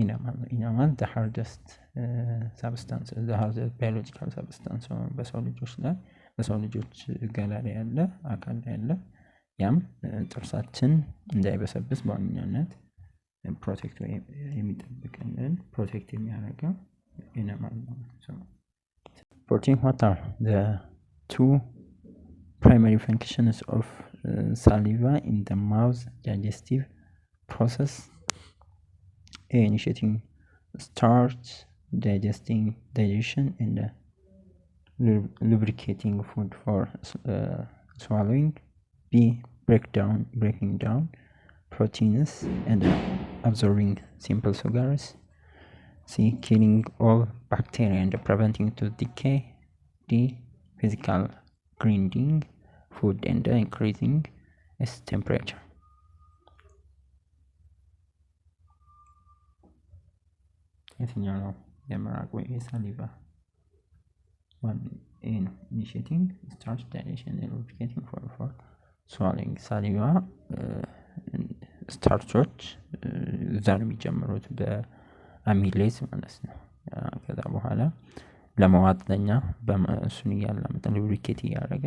ኢነማል the hardest substance the hardest biological substance በሰው ልጆች ላይ በሰው ልጆች ገላ ላይ ያለ አካል ላይ ያለ ያም ጥርሳችን እንዳይበሰብስ በዋነኛነት ፕሮቴክት የሚጠብቅልን ፕሮቴክት የሚያደርገው ኢነማል ነው። 14 what are the two primary functions of saliva in the mouth digestive process? A. Initiating starch, digestion, and lubricating food for swallowing. B. Breaking down proteins and absorbing simple sugars. C. Killing all bacteria and preventing to decay. D. Physical grinding food and increasing its temperature. የትኛው ነው የምራቅ ወይ የሳሊቫ? ኢኒሺየቲንግ ስታርች ዳይጀሽን ሉብሪኬቲንግ ፎር ስዋሎዊንግ። ሳሊቫ ስታርቾች እዛ ነው የሚጀምሩት በአሚሌዝ ማለት ነው። ከዛ በኋላ ለመዋጥ ለኛ በእሱን እያላመጠ ሉብሪኬት እያደረገ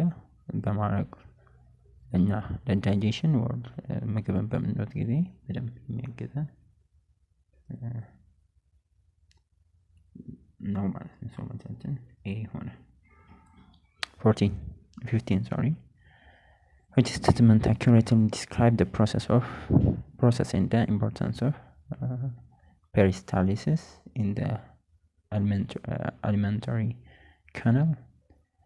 በማድረግ እኛ ለዳይጀሽን ወር ምግብን በምንወስድ ጊዜ በደንብ የሚያግዘን ነው ማለት ነው። ሰውነታችን ኤ ሆነ። 15 which statement accurately describe the process and the importance of peristalsis in the alimentary canal?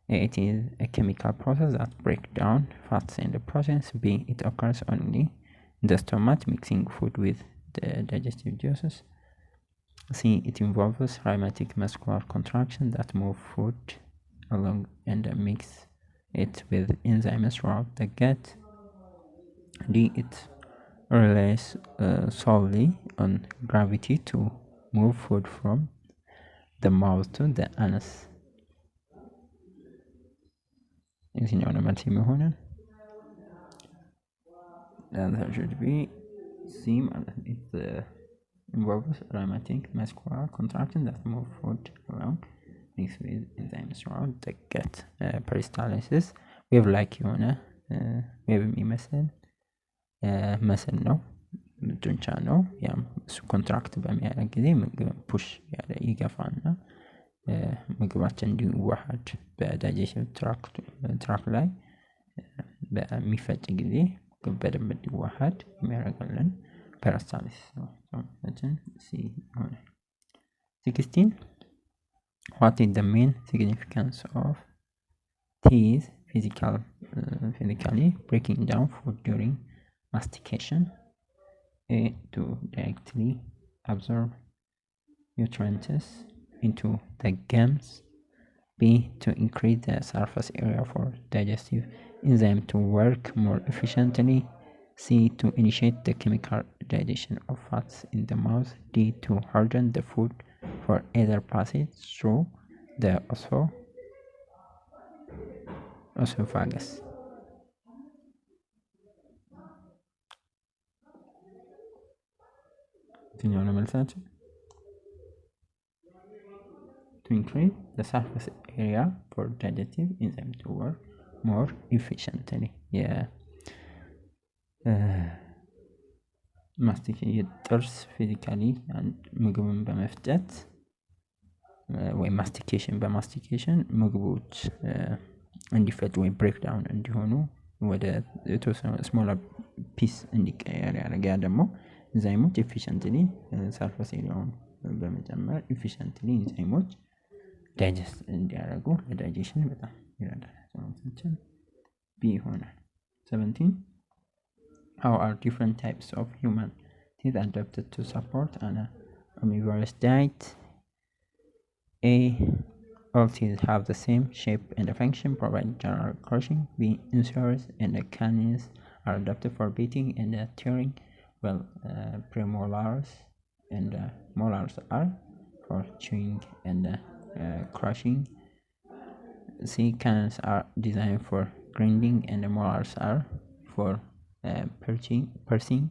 A. It is a chemical process that breaks down fats in the process. B. It occurs only in the stomach, mixing food with the digestive juices. C. It involves rheumatic muscular contraction that move food along and mix it with enzymes throughout the gut. D. It relies solely on gravity to move food from the mouth to the anus. የትኛው ነው መልስ የሚሆነው? that should be C ማለት ነው። It involves rheumatic muscular contraction that move food along mixed with enzymes throughout the gut. Peristalsis ዌቭ ላይክ የሆነ ዌቭ የሚመስል መስል ነው፣ ጡንቻ ነው። ያም እሱ ኮንትራክት በሚያደርግ ጊዜ ምግብ ፑሽ ያለ ይገፋና ምግባችን እንዲዋሃድ በዳይጀሽን ትራክ ላይ በሚፈጭ ጊዜ በደንብ እንዲዋሃድ የሚያደርግልን peristalsis ነው። ሲ ሆነ። 16 what is the main significance of teeth physically breaking down food during mastication? A. To directly absorb nutrients into the gums. B. To increase the surface area for digestive enzyme to work more efficiently. C. To initiate the chemical digestion of fats in the mouth. D. To harden the food for either passage through the esophagus. የትኛው ነው መልሳችን? To increase the surface area for digestive enzyme to work more efficiently. የጥርስ ፊዚካሊ ምግብን በመፍጨት ወይም በማስቲኬሽን ምግቦች እንዲፈጩ ወይም ብሬክዳውን እንዲሆኑ ወደ የተወሰነ ስሞለር ፒስ እንዲቀየር ያደርጋል። ደግሞ ኢንዛይሞች ኤፊሽንትሊ ሰርፌስ ኤሪያውን በመጨመር ኤፊሽንትሊ ኢንዛይሞች ዳይጀስት እንዲያደርጉ ለዳይጀሽን በጣም ይረዳል። ሰውነታችን ቢ ይሆናል። 17 how are different types of human teeth adapted to support an omnivorous diet? A. All teeth have the same shape and function, providing general crushing. B. Incisors and canines are adapted for biting and tearing, well, premolars and molars are for chewing and crushing. C, canines are designed for grinding, and the molars are for piercing.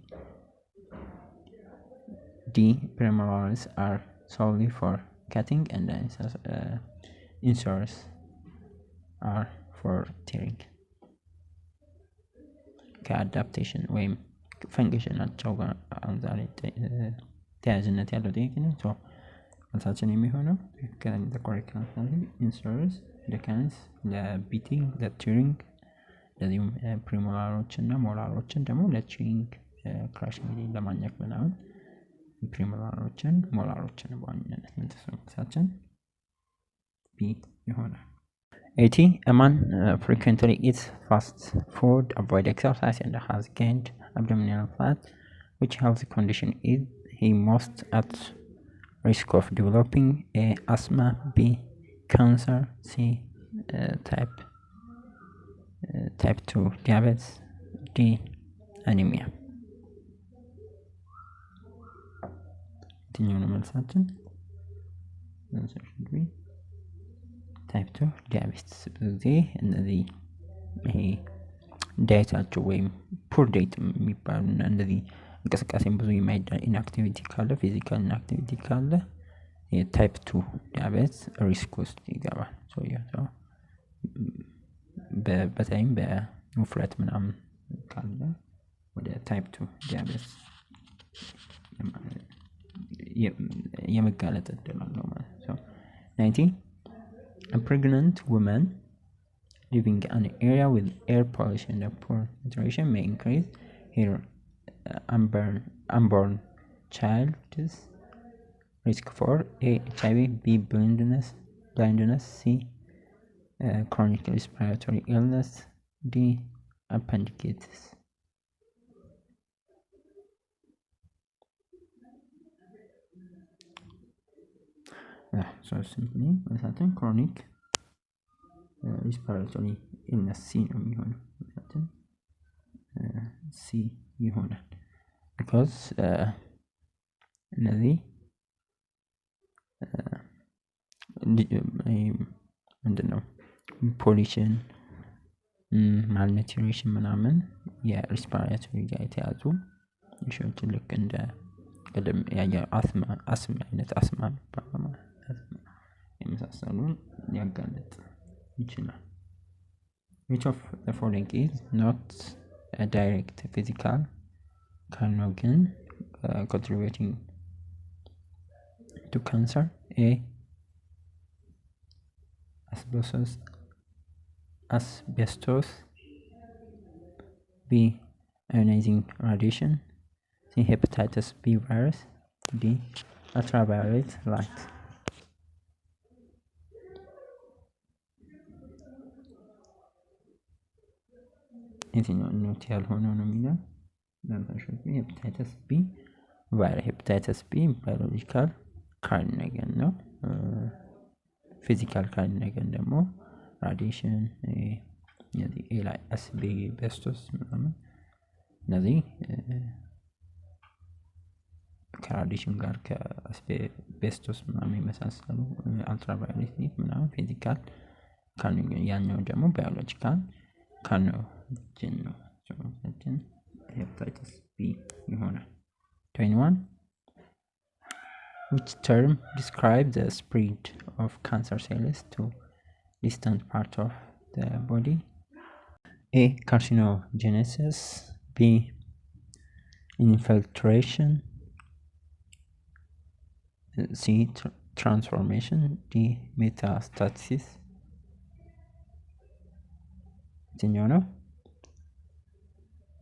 D, premolars are solely for cutting, and the incisors are for tearing. ከአዳፕቴሽን ወይም ፈንክሽናቸው ጋር አንጻር ተያያዥነት ያለው ጥያቄ ነው። መልሳችን የሚሆነው ትክክለኛ ተቆሪክላል ኢንሰርስ ለካንስ ለቢቲንግ ለቲሪንግ ለዚሁም ፕሪሞላሮችን እና ሞላሮችን ደግሞ ለቺንግ ክራሽ እንግዲህ ለማኘክ ምናምን ፕሪሞላሮችን ሞላሮችን በዋነኝነት መልሳችን ቢ ይሆናል። 80. A man frequently eats fast food, avoid exercise, and has gained abdominal fat. Which health condition is he most at risk of developing? A, asthma, B, cancer, C, type 2 diabetes, D, anemia. የትኛው ነው መልሳችን? Answer should be ታይፕ 2 ዲያቤትስ። ብዙ ጊዜ እነዚህ ይሄ ዳይታቸው ወይም ፑር ዳይት የሚባሉ እና እንደዚህ እንቅስቃሴን ብዙ የማይደረግ ኢንአክቲቪቲ ካለ ፊዚካል ኢንአክቲቪቲ ካለ የታይፕ 2 ዲያቤትስ ሪስክ ውስጥ ይገባል። በተለይም በውፍረት ምናምን ካለ ወደ ታይፕ 2 ዲያቤትስ የመጋለጥ እድል አለው ማለት ነው። 90. A pregnant woman living in an area with air pollution and poor ventilation may increase her unborn child's risk for A, HIV, B, blindness, C, chronic respiratory illness, D, appendicitis. So simply መልሳችን chronic respiratory illness C ነው የሚሆነው። መልሳችን C ይሆናል because እነዚህ ምንድነው ፖሊሽን ማልኒትሪሽን ምናምን የሪስፓራቶሪ ጋር የተያዙ ኢሹዎችን ልክ እንደ ቀደም ያየ አስማ አይነት አስማ የመሳሰሉን ሊያጋልጥ ይችላል። Which of the following is not a direct physical carcinogen contributing to cancer? A, asbestos, B, ionizing radiation, C, hepatitis B virus, D, ultraviolet light. የትኛው ኖት ያልሆነው ነው የሚለው ለምሳሌ ሄፓታይተስ ቢ ቫይረስ ሄፓታይተስ ቢ ባዮሎጂካል ካርሲኖጀን ነው። ፊዚካል ካርሲኖጀን ደግሞ ራዲዬሽን እነዚህ ኤ ላይ አስቤስቶስ ምናምን እነዚህ ከራዲዬሽን ጋር ከአስቤስቶስ ምናምን የመሳሰሉ አልትራቫዮሌት ምናምን ፊዚካል ካርሲኖጀን ያኛው ደግሞ ባዮሎጂካል ካርሲኖጀን ነው። ሶ ሄፓታይተስ ቢ ይሆናል። 21. Which term describes the spread of cancer cells to distant part of the body? A, carcinogenesis, B, infiltration, C, transformation, D, metastasis. የትኛው ነው?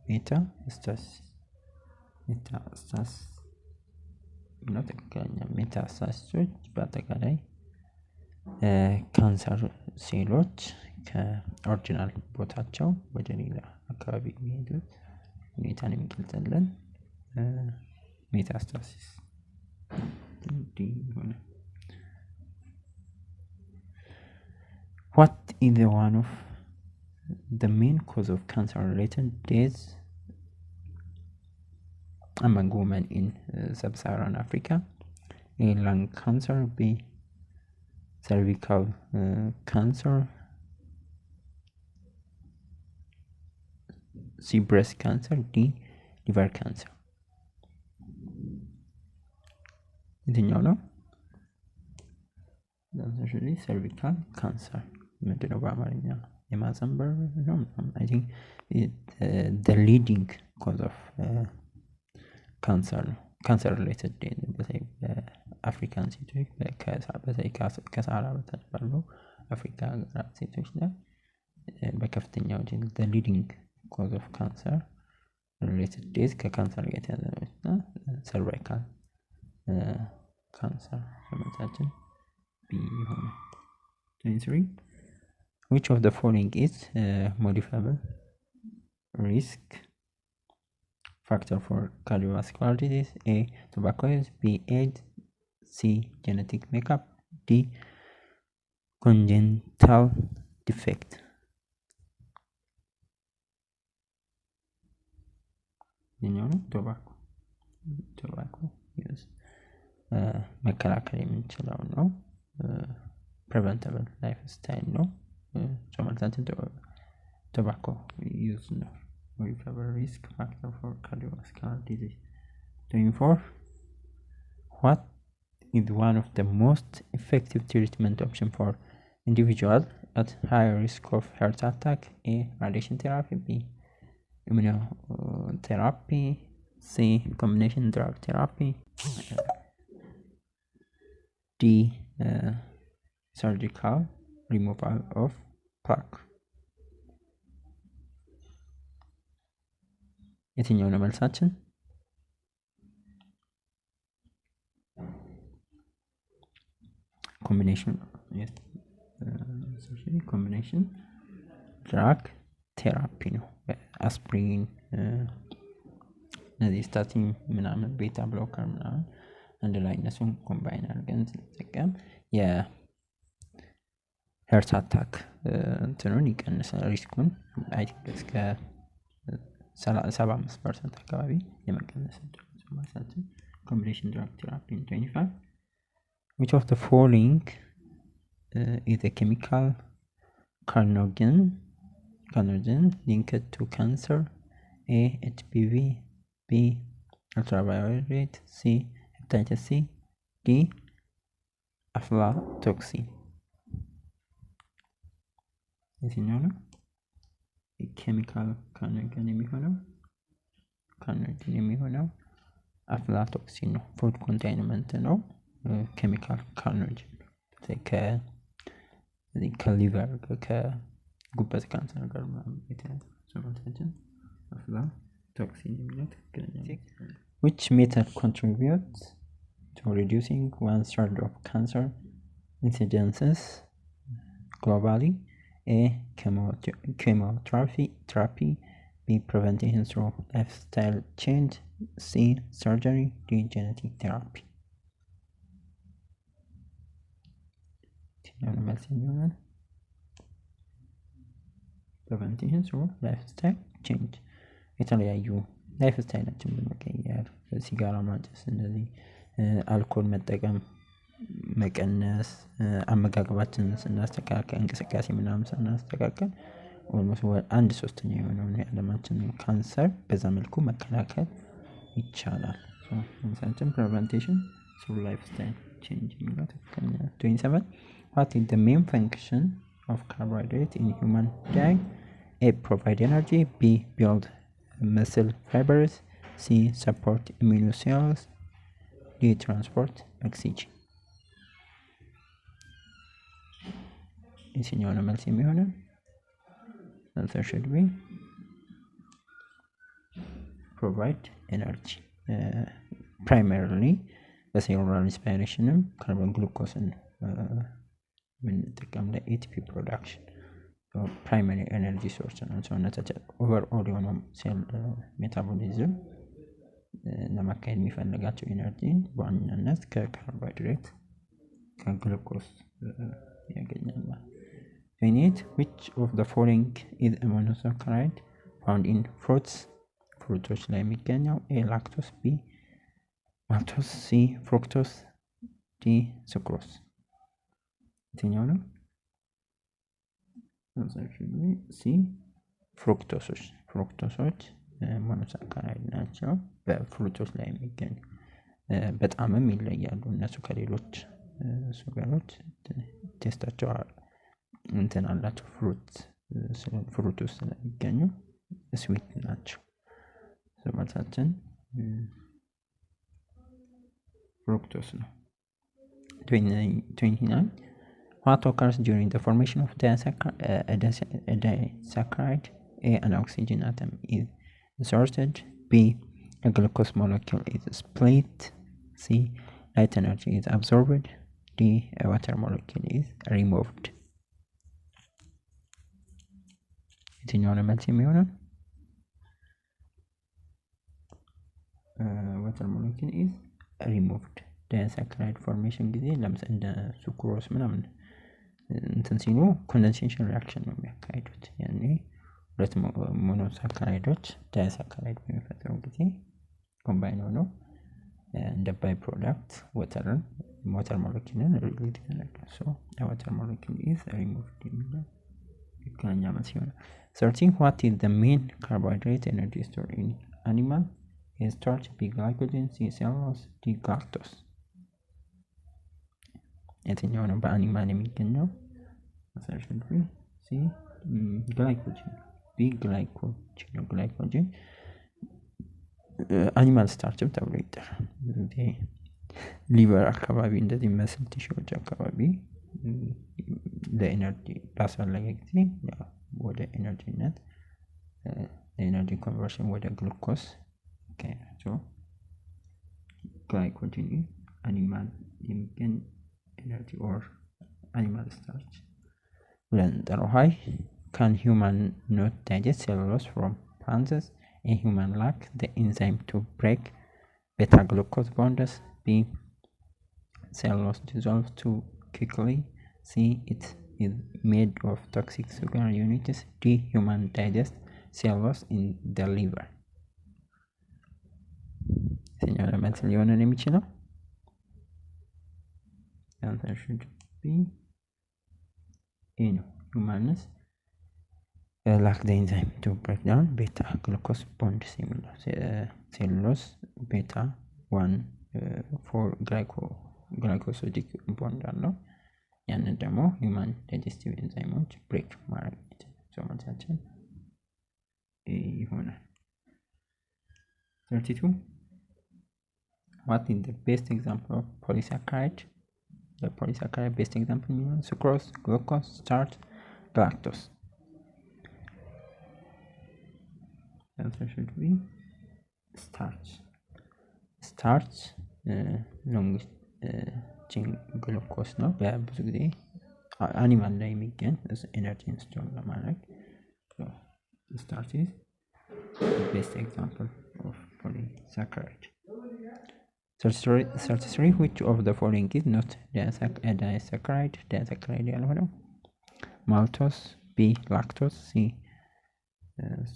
ሜታስታሲስ ነው ትክክለኛ። ሜታስታሲሶች በአጠቃላይ ካንሰር ሴሎች ከኦሪጂናል ቦታቸው ወደ ሌላ አካባቢ የሚሄዱት ሁኔታን የሚገልጽልን ሜታስታሲስ ሆነ። What is the one of the main cause of cancer related deaths among women in sub-Saharan Africa. A, lung cancer. B, cervical cancer. C, breast cancer. D, liver cancer. የትኛው ነው? ሰርቪካል ካንሰር ምንድነው በአማርኛ? የማህፀን በር ነው። አይ ቲንክ the leading cause of ካንሰር ነው። ካንሰር ሪሌትድ በተለይ በአፍሪካን ሴቶች በተለይ ከሳህራ በታች ባሉ አፍሪካ ሀገራት ሴቶች ላይ በከፍተኛ the leading cause of cancer related death ከካንሰር ጋር የተያዘ ነው እና ሰርቫይካል ካንሰር ለመታችን B ይሆናል። 23 which of the following is modifiable risk factor for cardiovascular disease? A, tobacco use. B, age. C, genetic makeup. D, congenital defect. tobacco use መከላከል የምንችለው ነው። preventable lifestyle ነው። ሶማልታችን tobacco use ነው። modifiable risk factor for cardiovascular disease. 24 what is one of the most effective treatment option for individual at high risk of heart attack? A, radiation therapy. B, immunotherapy. C, combination drug therapy. D, surgical removal of plaque. የትኛው ነው መልሳችን? ኮምቢኔሽን ኮምቢኔሽን ድራግ ቴራፒ ነው። አስፕሪን እነዚህ ስታቲን ምናምን ቤታ ብሎከር ምናምን አንድ ላይ እነሱን ኮምባይን አድርገን ስንጠቀም የሄርት አታክ እንትኑን ይቀንሳል። ሪስኩን አይ ቲንክ እስከ 75% አካባቢ የመቀነስ ማሳችን ኮምቢኔሽን ድራግ ቴራፒ 25 which of the following is a chemical carcinogen linked to cancer? A, HPV. B, ultraviolet. C, hepatitis C. D, aflatoxin. የትኛው ነው ኬሚካል ካርሲኖጀን የሚሆነው? አፍላቶክሲን ነው። ፉድ ኮንታይንመንት ነው። ኬሚካል ካርሲኖጀን ከሊቨር ከጉበት ካንሰር ጋር የተያያዘ ሰውነታችን አፍላቶክሲን የሚለው ትክክለኛ። which method contributes to reducing 1/3 of cancer incidences globally? A, chemotherapy. B, prevention through lifestyle change. C, surgery. D, genetic therapy. prevention through lifestyle change የተለያዩ ላይፍ ስታይላችን በመቀየር ሲጋራ ማጨስ፣ እንደዚህ አልኮል መጠቀም መቀነስ፣ አመጋገባችንን ስናስተካከል፣ እንቅስቃሴ ምናምን ስናስተካከል ኦልሞስት 1/3 የሆነውን የዓለማችንን ካንሰር በዛ መልኩ መከላከል ይቻላል። ምክንያቱም prevention through lifestyle change የሚለው ትክክለኛ። 27 what is the main function of carbohydrate in human diet? A, provide energy. B, build muscle fibers. C, support immune cells. D, transport oxygen. የትኛው ነው መልስ የሚሆነው? answer should be provide energy. primarily በሴሉላር ሪስፓይሬሽንም ካርቦን ግሉኮስን የምንጠቀም ለኤቲፒ ፕሮዳክሽን ፕራይመሪ ኤነርጂ ሶርስ ነው። ሰውነታችን ኦቨርኦል የሆነው ሴል ሜታቦሊዝም ለማካሄድ የሚፈልጋቸው ኤነርጂ በዋናነት ከካርቦሃይድሬት ከግሉኮስ ያገኛል። 28 which of the following is a monosaccharide found in fruits, ፍሩቶች ላይ የሚገኘው ኤ ላክቶስ፣ ቢ ማልቶስ፣ ሲ ፍሩክቶስ፣ ዲ ሱክሮስ። የትኛው ነው? ሲ ፍሩክቶሶች ሞኖሳካራይድ ናቸው። በፍሩቶች ላይ የሚገኙ በጣምም ይለያሉ። እነሱ ከሌሎች ሱገሮች ቴስታቸው እንትን አላቸው። ፍሩት ውስጥ ስለሚገኙ ስዊት ናቸው። መልሳችን ፍሩክቶስ ነው። 29 What occurs during the formation of a disaccharide? A. An oxygen atom is inserted. B. A glucose molecule is split. C. Light energy is absorbed. D. A water molecule is removed. የትኛው ነው መልስ የሚሆነው? water molecule is removed. ዲሳክራይድ ፎርሜሽን ጊዜ ለምሳሌ እንደ ሱክሮስ ምናምን እንትን ሲሉ ኮንደንሴሽን ሪአክሽን ነው የሚያካሂዱት። ያኔ ሁለት ሞኖሳካራይዶች ዳይሳካራይድ በሚፈጥሩ ጊዜ ኮምባይን ሆነው እንደ ባይ ፕሮዳክት water molecule ሪሊዝ ያደርጋል። so the water molecule is removed የሚለው ትክክለኛ መልስ ይሆናል። 13 What is the main carbohydrate energy stored in animal? A. Starch, B. Glycogen, C. Cellulose, D. Galactose. የትኛው ነው በአኒማል የሚገኘው? ሲ ግላይኮጂን፣ ቢ ግላይኮጂን ነው። ግላይኮጂን አኒማል ስታርችም ተብሎ ይጠራል። ብዙ ጊዜ ሊቨር አካባቢ እንደዚህ መስል ቲሹዎች አካባቢ ለኤነርጂ ባስፈለገ ጊዜ ወደ ኤነርጂነት ኤነርጂ ኮንቨርሽን ወደ ግሉኮስ ግላይኮጂን አኒማል የሚገኝ energy or animal starch. Hi, can human not digest cellulose from plants? A. Human lack the enzyme to break beta glucose bonds. B. Cellulose dissolves too quickly. C. It is made of toxic sugar units. D. Human digest cellulose in the liver. Señora Mazzolione የሚችለው answer should be A. No. Humans lack the enzyme to break down beta glucose bond similar cellulose beta 1 for glycosidic bond አለው። ያንን ደግሞ human digestive enzymes break ማድረግ ሶማቻችን ይሆናል። 32 What is the best example of polysaccharide? The polysaccharide best example is sucrose, glucose, starch, galactose. The answer should be starch. Starch long chain glucose ነው። በብዙ ጊዜ አኒማል ላይ የሚገኝ ኤነርጂን ስቶር ለማድረግ starch is the best example of polysaccharide. 33 Which of the following is not a disaccharide? Disaccharide ያልሆነው maltose, B. lactose, C.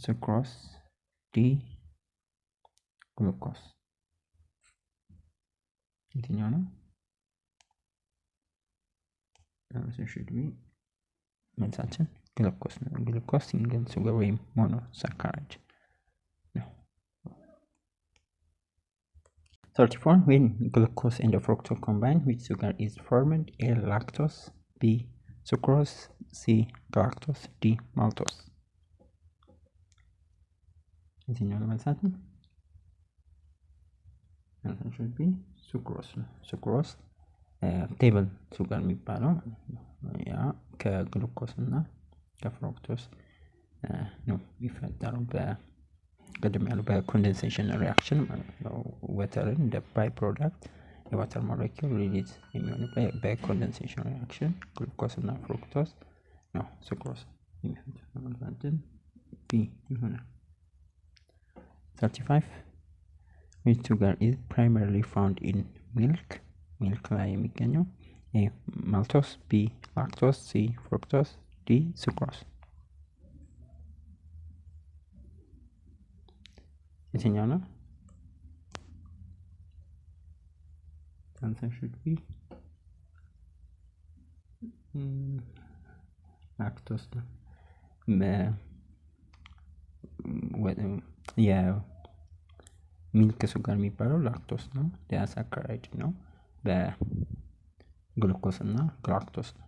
sucrose, D. glucose. የትኛው ነው? answer should be መልሳችን ግሉኮስ ነው። ግሉኮስ ሲንግል ሱገር ወይም ሞኖሳካራይድ ነው። 34 When glucose and fructose combine, which sugar is formed? A. lactose, B. sucrose, C. galactose, D. maltose. የትኛው ነው መልሳችን? answer should be sucrose ነው። sucrose ቴብል ሱገር የሚባለው ያ ከግሉኮስ እና ከፍሩክቶስ ነው የሚፈጠረው በቅድም ያለው በኮንደንሴሽን ሪአክሽን ማለት ነው። ወተርን እንደ ባይ ፕሮዳክት የዋተር ሞለኪውል ሪሊዝ የሚሆንበት በኮንደንሴሽን ሪአክሽን ግሉኮስ እና ፍሩክቶስ ነው ሱክሮስ የሚፈጠረው። ቢ ይሆናል። 35 Which sugar is primarily found in milk? ሚልክ ላይ የሚገኘው A. maltose, B. lactose, C. fructose, D. sucrose. የትኛው ነው? answer should be ላክቶስ ነው። የሚልክ ሱጋር የሚባለው ላክቶስ ነው። ዲያሳካራይድ ነው። በግሉኮስ እና ግላክቶስ ነው።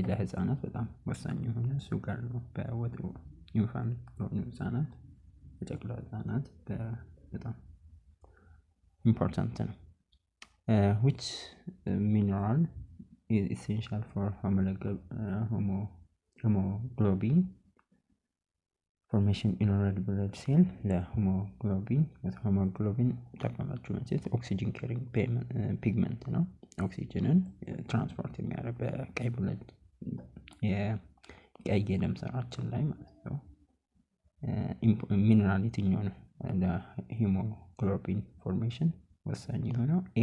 ለህፃናት በጣም ወሳኝ የሆነ ሱጋር ነው። ኢንፋንት ለሆኑ ህፃናት፣ ለጨቅላ ህፃናት በጣም ኢምፖርታንት ነው። which mineral is essential for hemoglobin formation in red blood cell? ለሄሞግሎቢን ታውቃላችሁ መቼስ ኦክሲጅን ካሪንግ ፒግመንት ነው። ኦክሲጅንን ትራንስፖርት የሚያደርግ በቀይ ብለድ የቀይ ደም ስራችን ላይ ማለት ነው። ሚነራል የትኛው ነው ለሄሞግሎቢን ፎርሜሽን ወሳኝ የሆነው? ኤ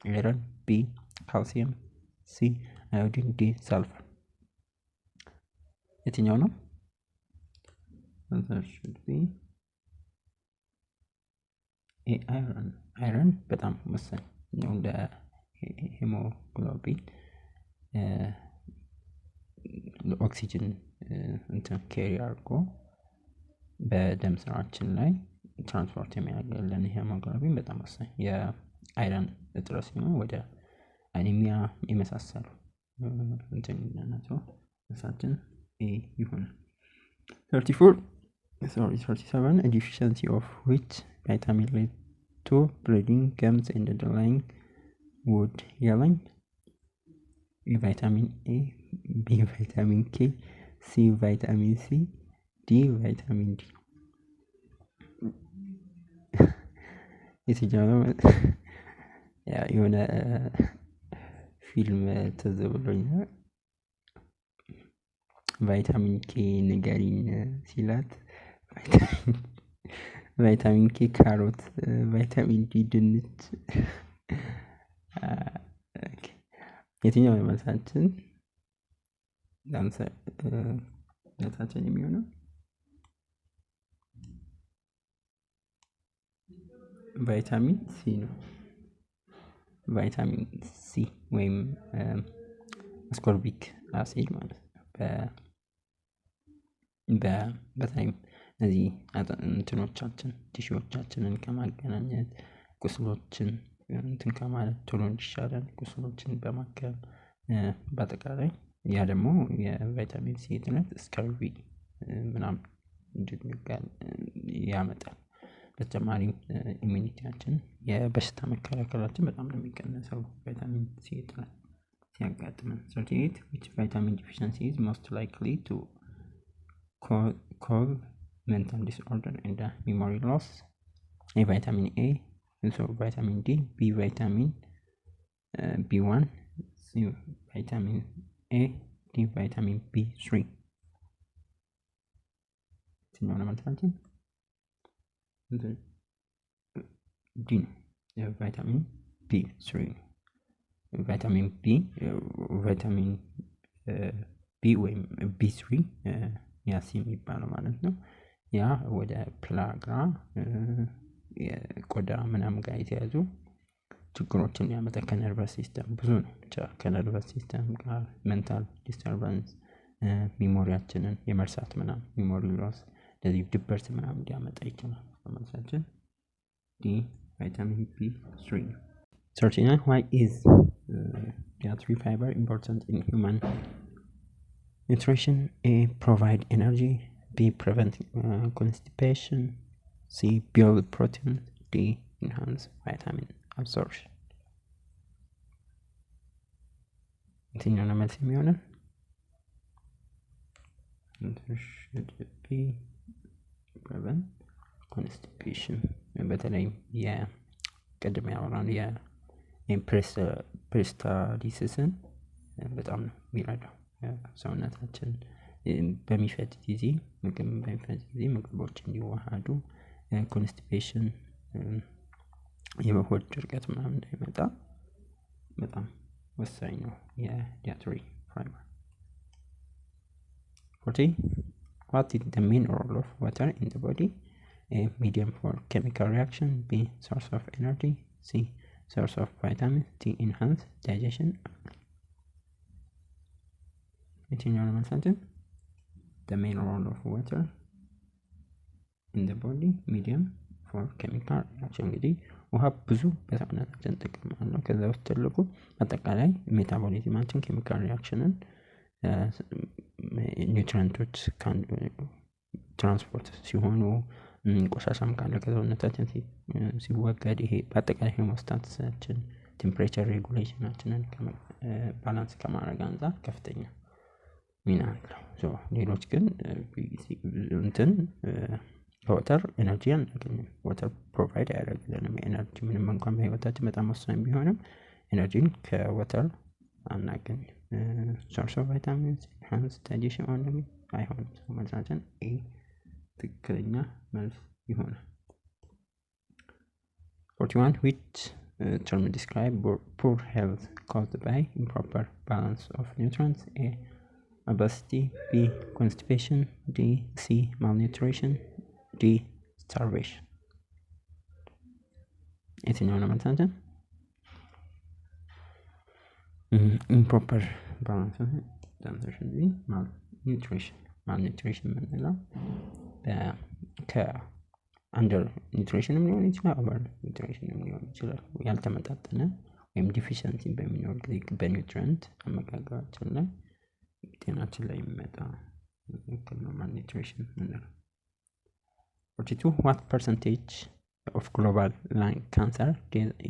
አይረን፣ ቢ ካልሲየም፣ ሲ አዮዲን፣ ዲ ሰልፈር። የትኛው ነው? answer should be አይረን በጣም ወሳኝ ነው ለሄሞግሎቢን ኦክሲጅን ካሪ አድርጎ በደም ስራችን ላይ ትራንስፖርት የሚያደርግልን ሄሞግሎቢን በጣም ወሳኝ። የአይረን እጥረት ሲኖር ወደ አኒሚያ የመሳሰሉ ነው እሳችን ይሆናል። 37 a deficiency of which vitamin lead to bleeding, gums, and underlying wound healing? vitamin A, B vitamin K, C vitamin C, D vitamin D. የትኛው ነው? የሆነ ፊልም ትዝ ብሎኛል። ቫይታሚን ኬ ንገሪኝ ሲላት ቫይታሚን ኬ ካሮት፣ ቫይታሚን ዲ ድንች። የትኛው ነው መልሳችን? መልሳችን የሚሆነው ቫይታሚን ሲ ነው። ቫይታሚን ሲ ወይም አስኮርቢክ አሲድ ማለት ነው። በተለይም እነዚህ እንትኖቻችን ቲሹዎቻችንን ከማገናኘት ቁስሎችን ከማለት ቶሎ እንዲሻለን ቁስሎችን በማከም በአጠቃላይ ያ ደግሞ የቫይታሚን ሲ እጥረት ስካርቪ ምናምን ያመጣል። በተጨማሪም ኢሚኒቲያችን የበሽታ መከላከላችን በጣም ነው የሚቀንሰው ቫይታሚን ሲ እጥረት ሲያጋጥመን። 38 which vitamin deficiency is most likely to cause mental disorder and memory loss? A vitamin A, so vitamin D, B vitamin B1, C vitamin A, D vitamin B3. የትኛው ነው መልሳችን? ዲ ቫይታሚን B3 ቫይታሚን ቢ ወይም B3 ያሲ የሚባለው ማለት ነው። ያ ወደ ፕላጋ የቆዳ ምናምን ጋር የተያዙ ችግሮችን ያመጣ ከነርቨስ ሲስተም ብዙ ነው። ብቻ ከነርቨስ ሲስተም ጋር ሜንታል ዲስተርባንስ ሚሞሪያችንን የመርሳት ምናምን ሚሞሪ ሎስ ለዚህ ድብርት ምናምን ሊያመጣ ይችላል። መልሳችን ዲ ቫይታሚን B3 ነው። 39 why is dietary fiber important in human nutrition? A provide energy, B prevent constipation, C build protein, D enhance vitamin absorption. የትኛው ነው መልስ የሚሆነው? prevent constipation በተለይም የቅድም ያወራን የፕሬስታሊሲስን በጣም ነው የሚረዳው። ሰውነታችን በሚፈጭ ጊዜ ምግቦች እንዲዋሃዱ ኮንስቲፔሽን የሆድ ድርቀት ምናምን እንዳይመጣ በጣም ወሳኝ ነው የዲያትሪ ፋይበር። 40 what is the main role of water in the body? A. Medium for chemical reaction. B. Source of energy. C. Source of vitamins. D. Enhance digestion. የትኛው ነው መልሳችን? The main role of water in the body. Medium for chemical reaction። እንግዲህ ውሃ ብዙ በሰውነታችን ጥቅም አለው። ከዛ ውስጥ ትልቁ አጠቃላይ ሜታቦሊዝማችን ኬሚካል ሪአክሽንን ኒውትሪየንቶች ትራንስፖርት ሲሆኑ ቆሻሻም ካለ ከሰውነታችን ሲወገድ ይሄ በአጠቃላይ ሄሞስታትሳችን ቴምፕሬቸር ሬጉሌሽናችንን ባላንስ ከማድረግ አንፃር ከፍተኛ ሚና አለው። ሌሎች ግን እንትን ከወተር ኤነርጂ አናገኝም። ወተር ፕሮቫይድ አያደርግልንም ኤነርጂ። ምንም እንኳን በህይወታችን በጣም ወሳኝ ቢሆንም ኤነርጂን ከወተር አናገኝም። ሶርስ ኦፍ ቫይታሚንስ ሃንስ ዳይጀሽን ኦንሊ አይሆንም። መልሳችን ኤ ትክክለኛ መልስ ይሆናል። 41 which term describe poor health caused by improper balance of nutrients? A. Obesity. B. Constipation. D. C. Malnutrition. D. Starvation። የትኛው ነው መልሳችን? improper balance of nutrition B. malnutrition የምንለው ከአንደር ኒውትሪሽንም ሊሆን ይችላል፣ ኦቨር ኒውትሪሽንም ሊሆን ይችላል። ያልተመጣጠነ ወይም ዲፊሸንሲ በሚኖር ጊዜ በኒውትሪየንት አመጋገባችን ላይ ጤናችን ላይ የሚመጣ ምክል ነው malnutrition የምንለው። 42 what percentage of global lung cancer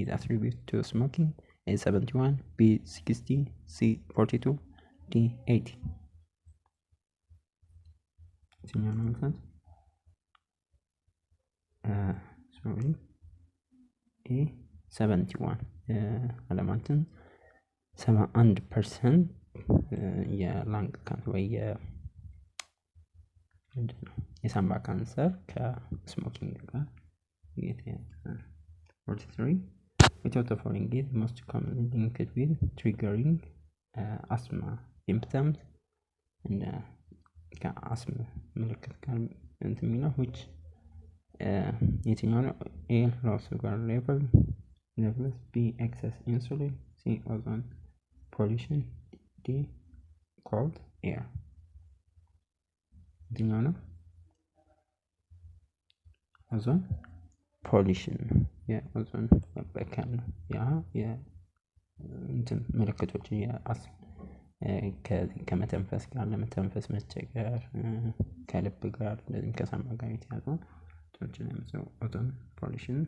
is attributed to smoking? A. 71. B. 60. C. 42. D. 80። የትኛው ነው መልሳችን? sorry A. 71 ዓለማችን 71% የላንግ ካንሰር ወይ የሳምባ ካንሰር ከስሞኪንግ ጋር የተያያዘ ነው። 43 which of the following is most commonly linked with triggering asthma symptoms? and ከአስም ምልክት ጋር እንትን የሚለው which የትኛው ነው? A. low sugar levels. B. excess insulin. C. ozone pollution. D. cold air። የትኛው ነው? ኦዞን ፖሊሽን የኦዞን መበከል ነው። ያ እንትን ምልክቶች የአስም ከመተንፈስ ጋር ለመተንፈስ መቸገር ከልብ ጋር እንደዚህ ከሳምባ ጋር የተያዙ ቶችን የሚሰው ኦዞን ፖሊሽን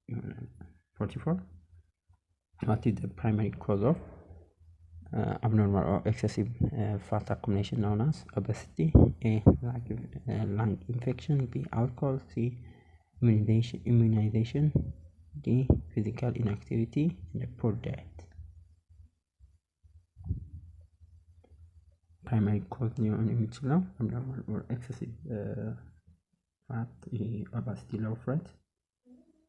ይሆናል። 44 what is the primary cause of abnormal or excessive fat accumulation known as obesity? A. lung infection. B. alcohol. C. immunization. D. physical inactivity and poor diet። primary cause ሊሆን የሚችለው abnormal or excessive fat obesity low fat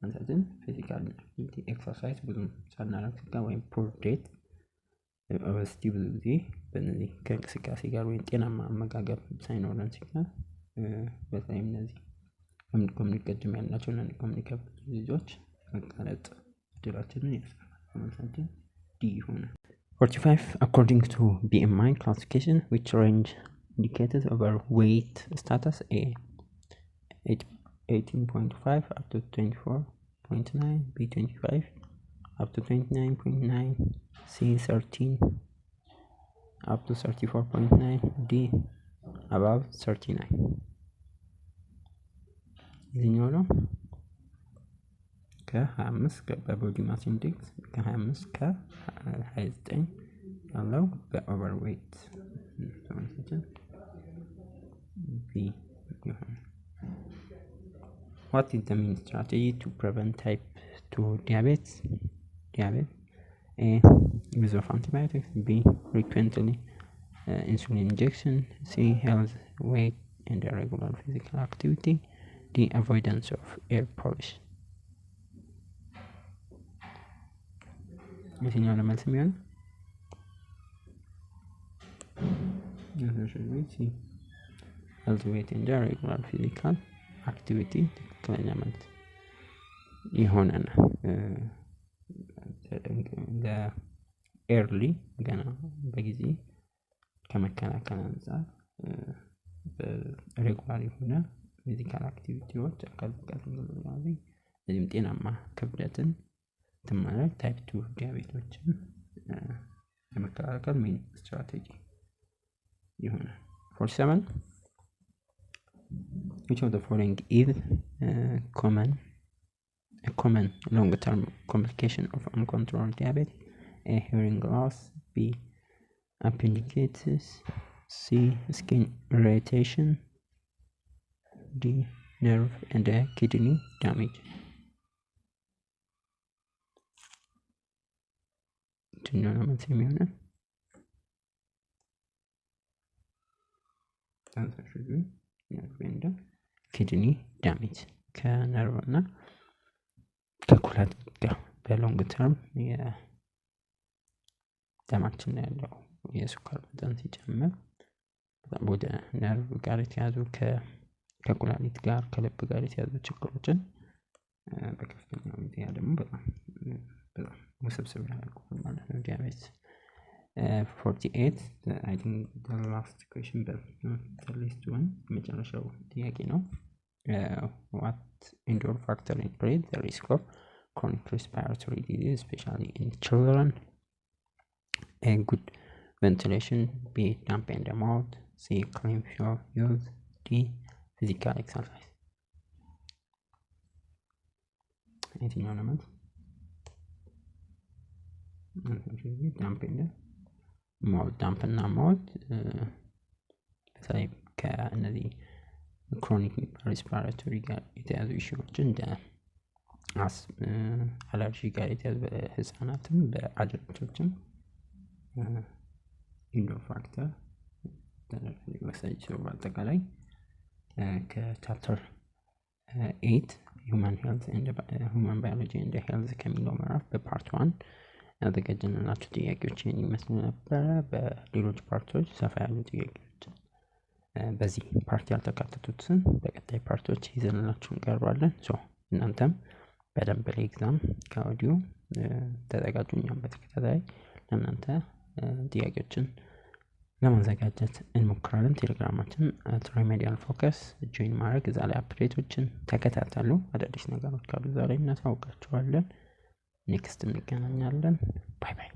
አንተን physical inactivity exercise ብዙም ሳናደርግ ወይም poor diet ኦበሲቲ ብዙ ጊዜ በእነዚህ ከእንቅስቃሴ ጋር ወይም ጤናማ አመጋገብ ሳይኖረን ሲቀር በተለይም እነዚህ ኮሚኒኬሽን ያላቸው እና ኮሚኒኬሽን ልጆች መጋለጥ እድላችንን ያሰፋል። ማለት ዲ ይሆናል። 45 according to BMI classification which range indicates overweight status? A. 18.5 up to 24.9. B. 25 up to 29.9. C. 13 up to 34.9. D. above 39። ይህኛው ነው ከ25 በቦዲ ማስ ኢንዴክስ ከ25 ከ29 ያለው በኦቨርዌት ሰውነታችን ቢ ይሆናል። what is the main strategy to prevent type 2 diabetes? A. use of antibiotics. B. frequently insulin injection. C. health, weight and regular physical activity. D. avoidance of air pollution። የትኛው ለመልስ የሚሆን? health, weight and regular physical አክቲቪቲ ትክክለኛ መልስ ይሆናል። ኤርሊ ገና በጊዜ ከመከላከል አንፃር ሬጉላር የሆነ ፊዚካል አክቲቪቲዎች አካል ብቃት እንቅስቃሴ እዚህም ጤናማ ክብደትን ትማረክ ታይፕ 2 ዲያቤቶችን ለመከላከል ሜን ስትራቴጂ ይሆናል። 47 which of the following is a common long-term complication of uncontrolled diabetes? A, hearing loss, B, appendicitis, C, skin irritation, D, nerve and kidney damage. ትኛው ነው መልስ የሚሆነው? አንሳሽኝ nerve and kidney damage ከነርቭ እና ከኩላሊት ጋር በሎንግ ተርም ደማችን ላይ ያለው የስኳር መጠን ሲጨምር በጣም ወደ ነርቭ ጋር የተያዙ ከኩላሊት ጋር ከልብ ጋር የተያዙ ችግሮችን በከፍተኛ ሁኔታ ደግሞ በጣም ውስብስብ ያደርጉታል ማለት ነው ዲያቤትስ። 48 I think the last question but the least one መጨረሻው ጥያቄ ነው። What indoor factor increase the risk of chronic respiratory disease especially in children? A, good ventilation, B, damp and mold, C, clean fuel use, D, physical exercise. የትኛው ነው መልስ? damp and mold damp እና mold በተለይ ከእነዚህ ክሮኒክ ሪስፓራቶሪ ጋር የተያዙ ኢሹዎችን እንደ አለርጂ ጋር የተያዙ በህፃናትም በአደልቶችም ኢንዶር ፋክተር ተደርጎ መሰለኝ ሰው በአጠቃላይ ከቻፕተር 8 human biology and health ከሚለው ምዕራፍ በፓርት 1 ያዘጋጀንላችሁ ጥያቄዎች ይመስሉ ነበር። በሌሎች ፓርቶች ሰፋ ያሉ ጥያቄዎች በዚህ ፓርት ያልተካተቱትን በቀጣይ ፓርቶች ይዘንላችሁ እንቀርባለን። እናንተም በደንብ ለኤግዛም ከአውዲዮ ተዘጋጁኛም በተከታታይ ለእናንተ ጥያቄዎችን ለማዘጋጀት እንሞክራለን። ቴሌግራማችን ሪሜዲያል ፎከስ ጆይን ማድረግ እዛ ላይ አፕዴቶችን ተከታተሉ። አዳዲስ ነገሮች ካሉ እዛ ላይ እናሳውቃችኋለን። ኔክስት እንገናኛለን። ባይ ባይ።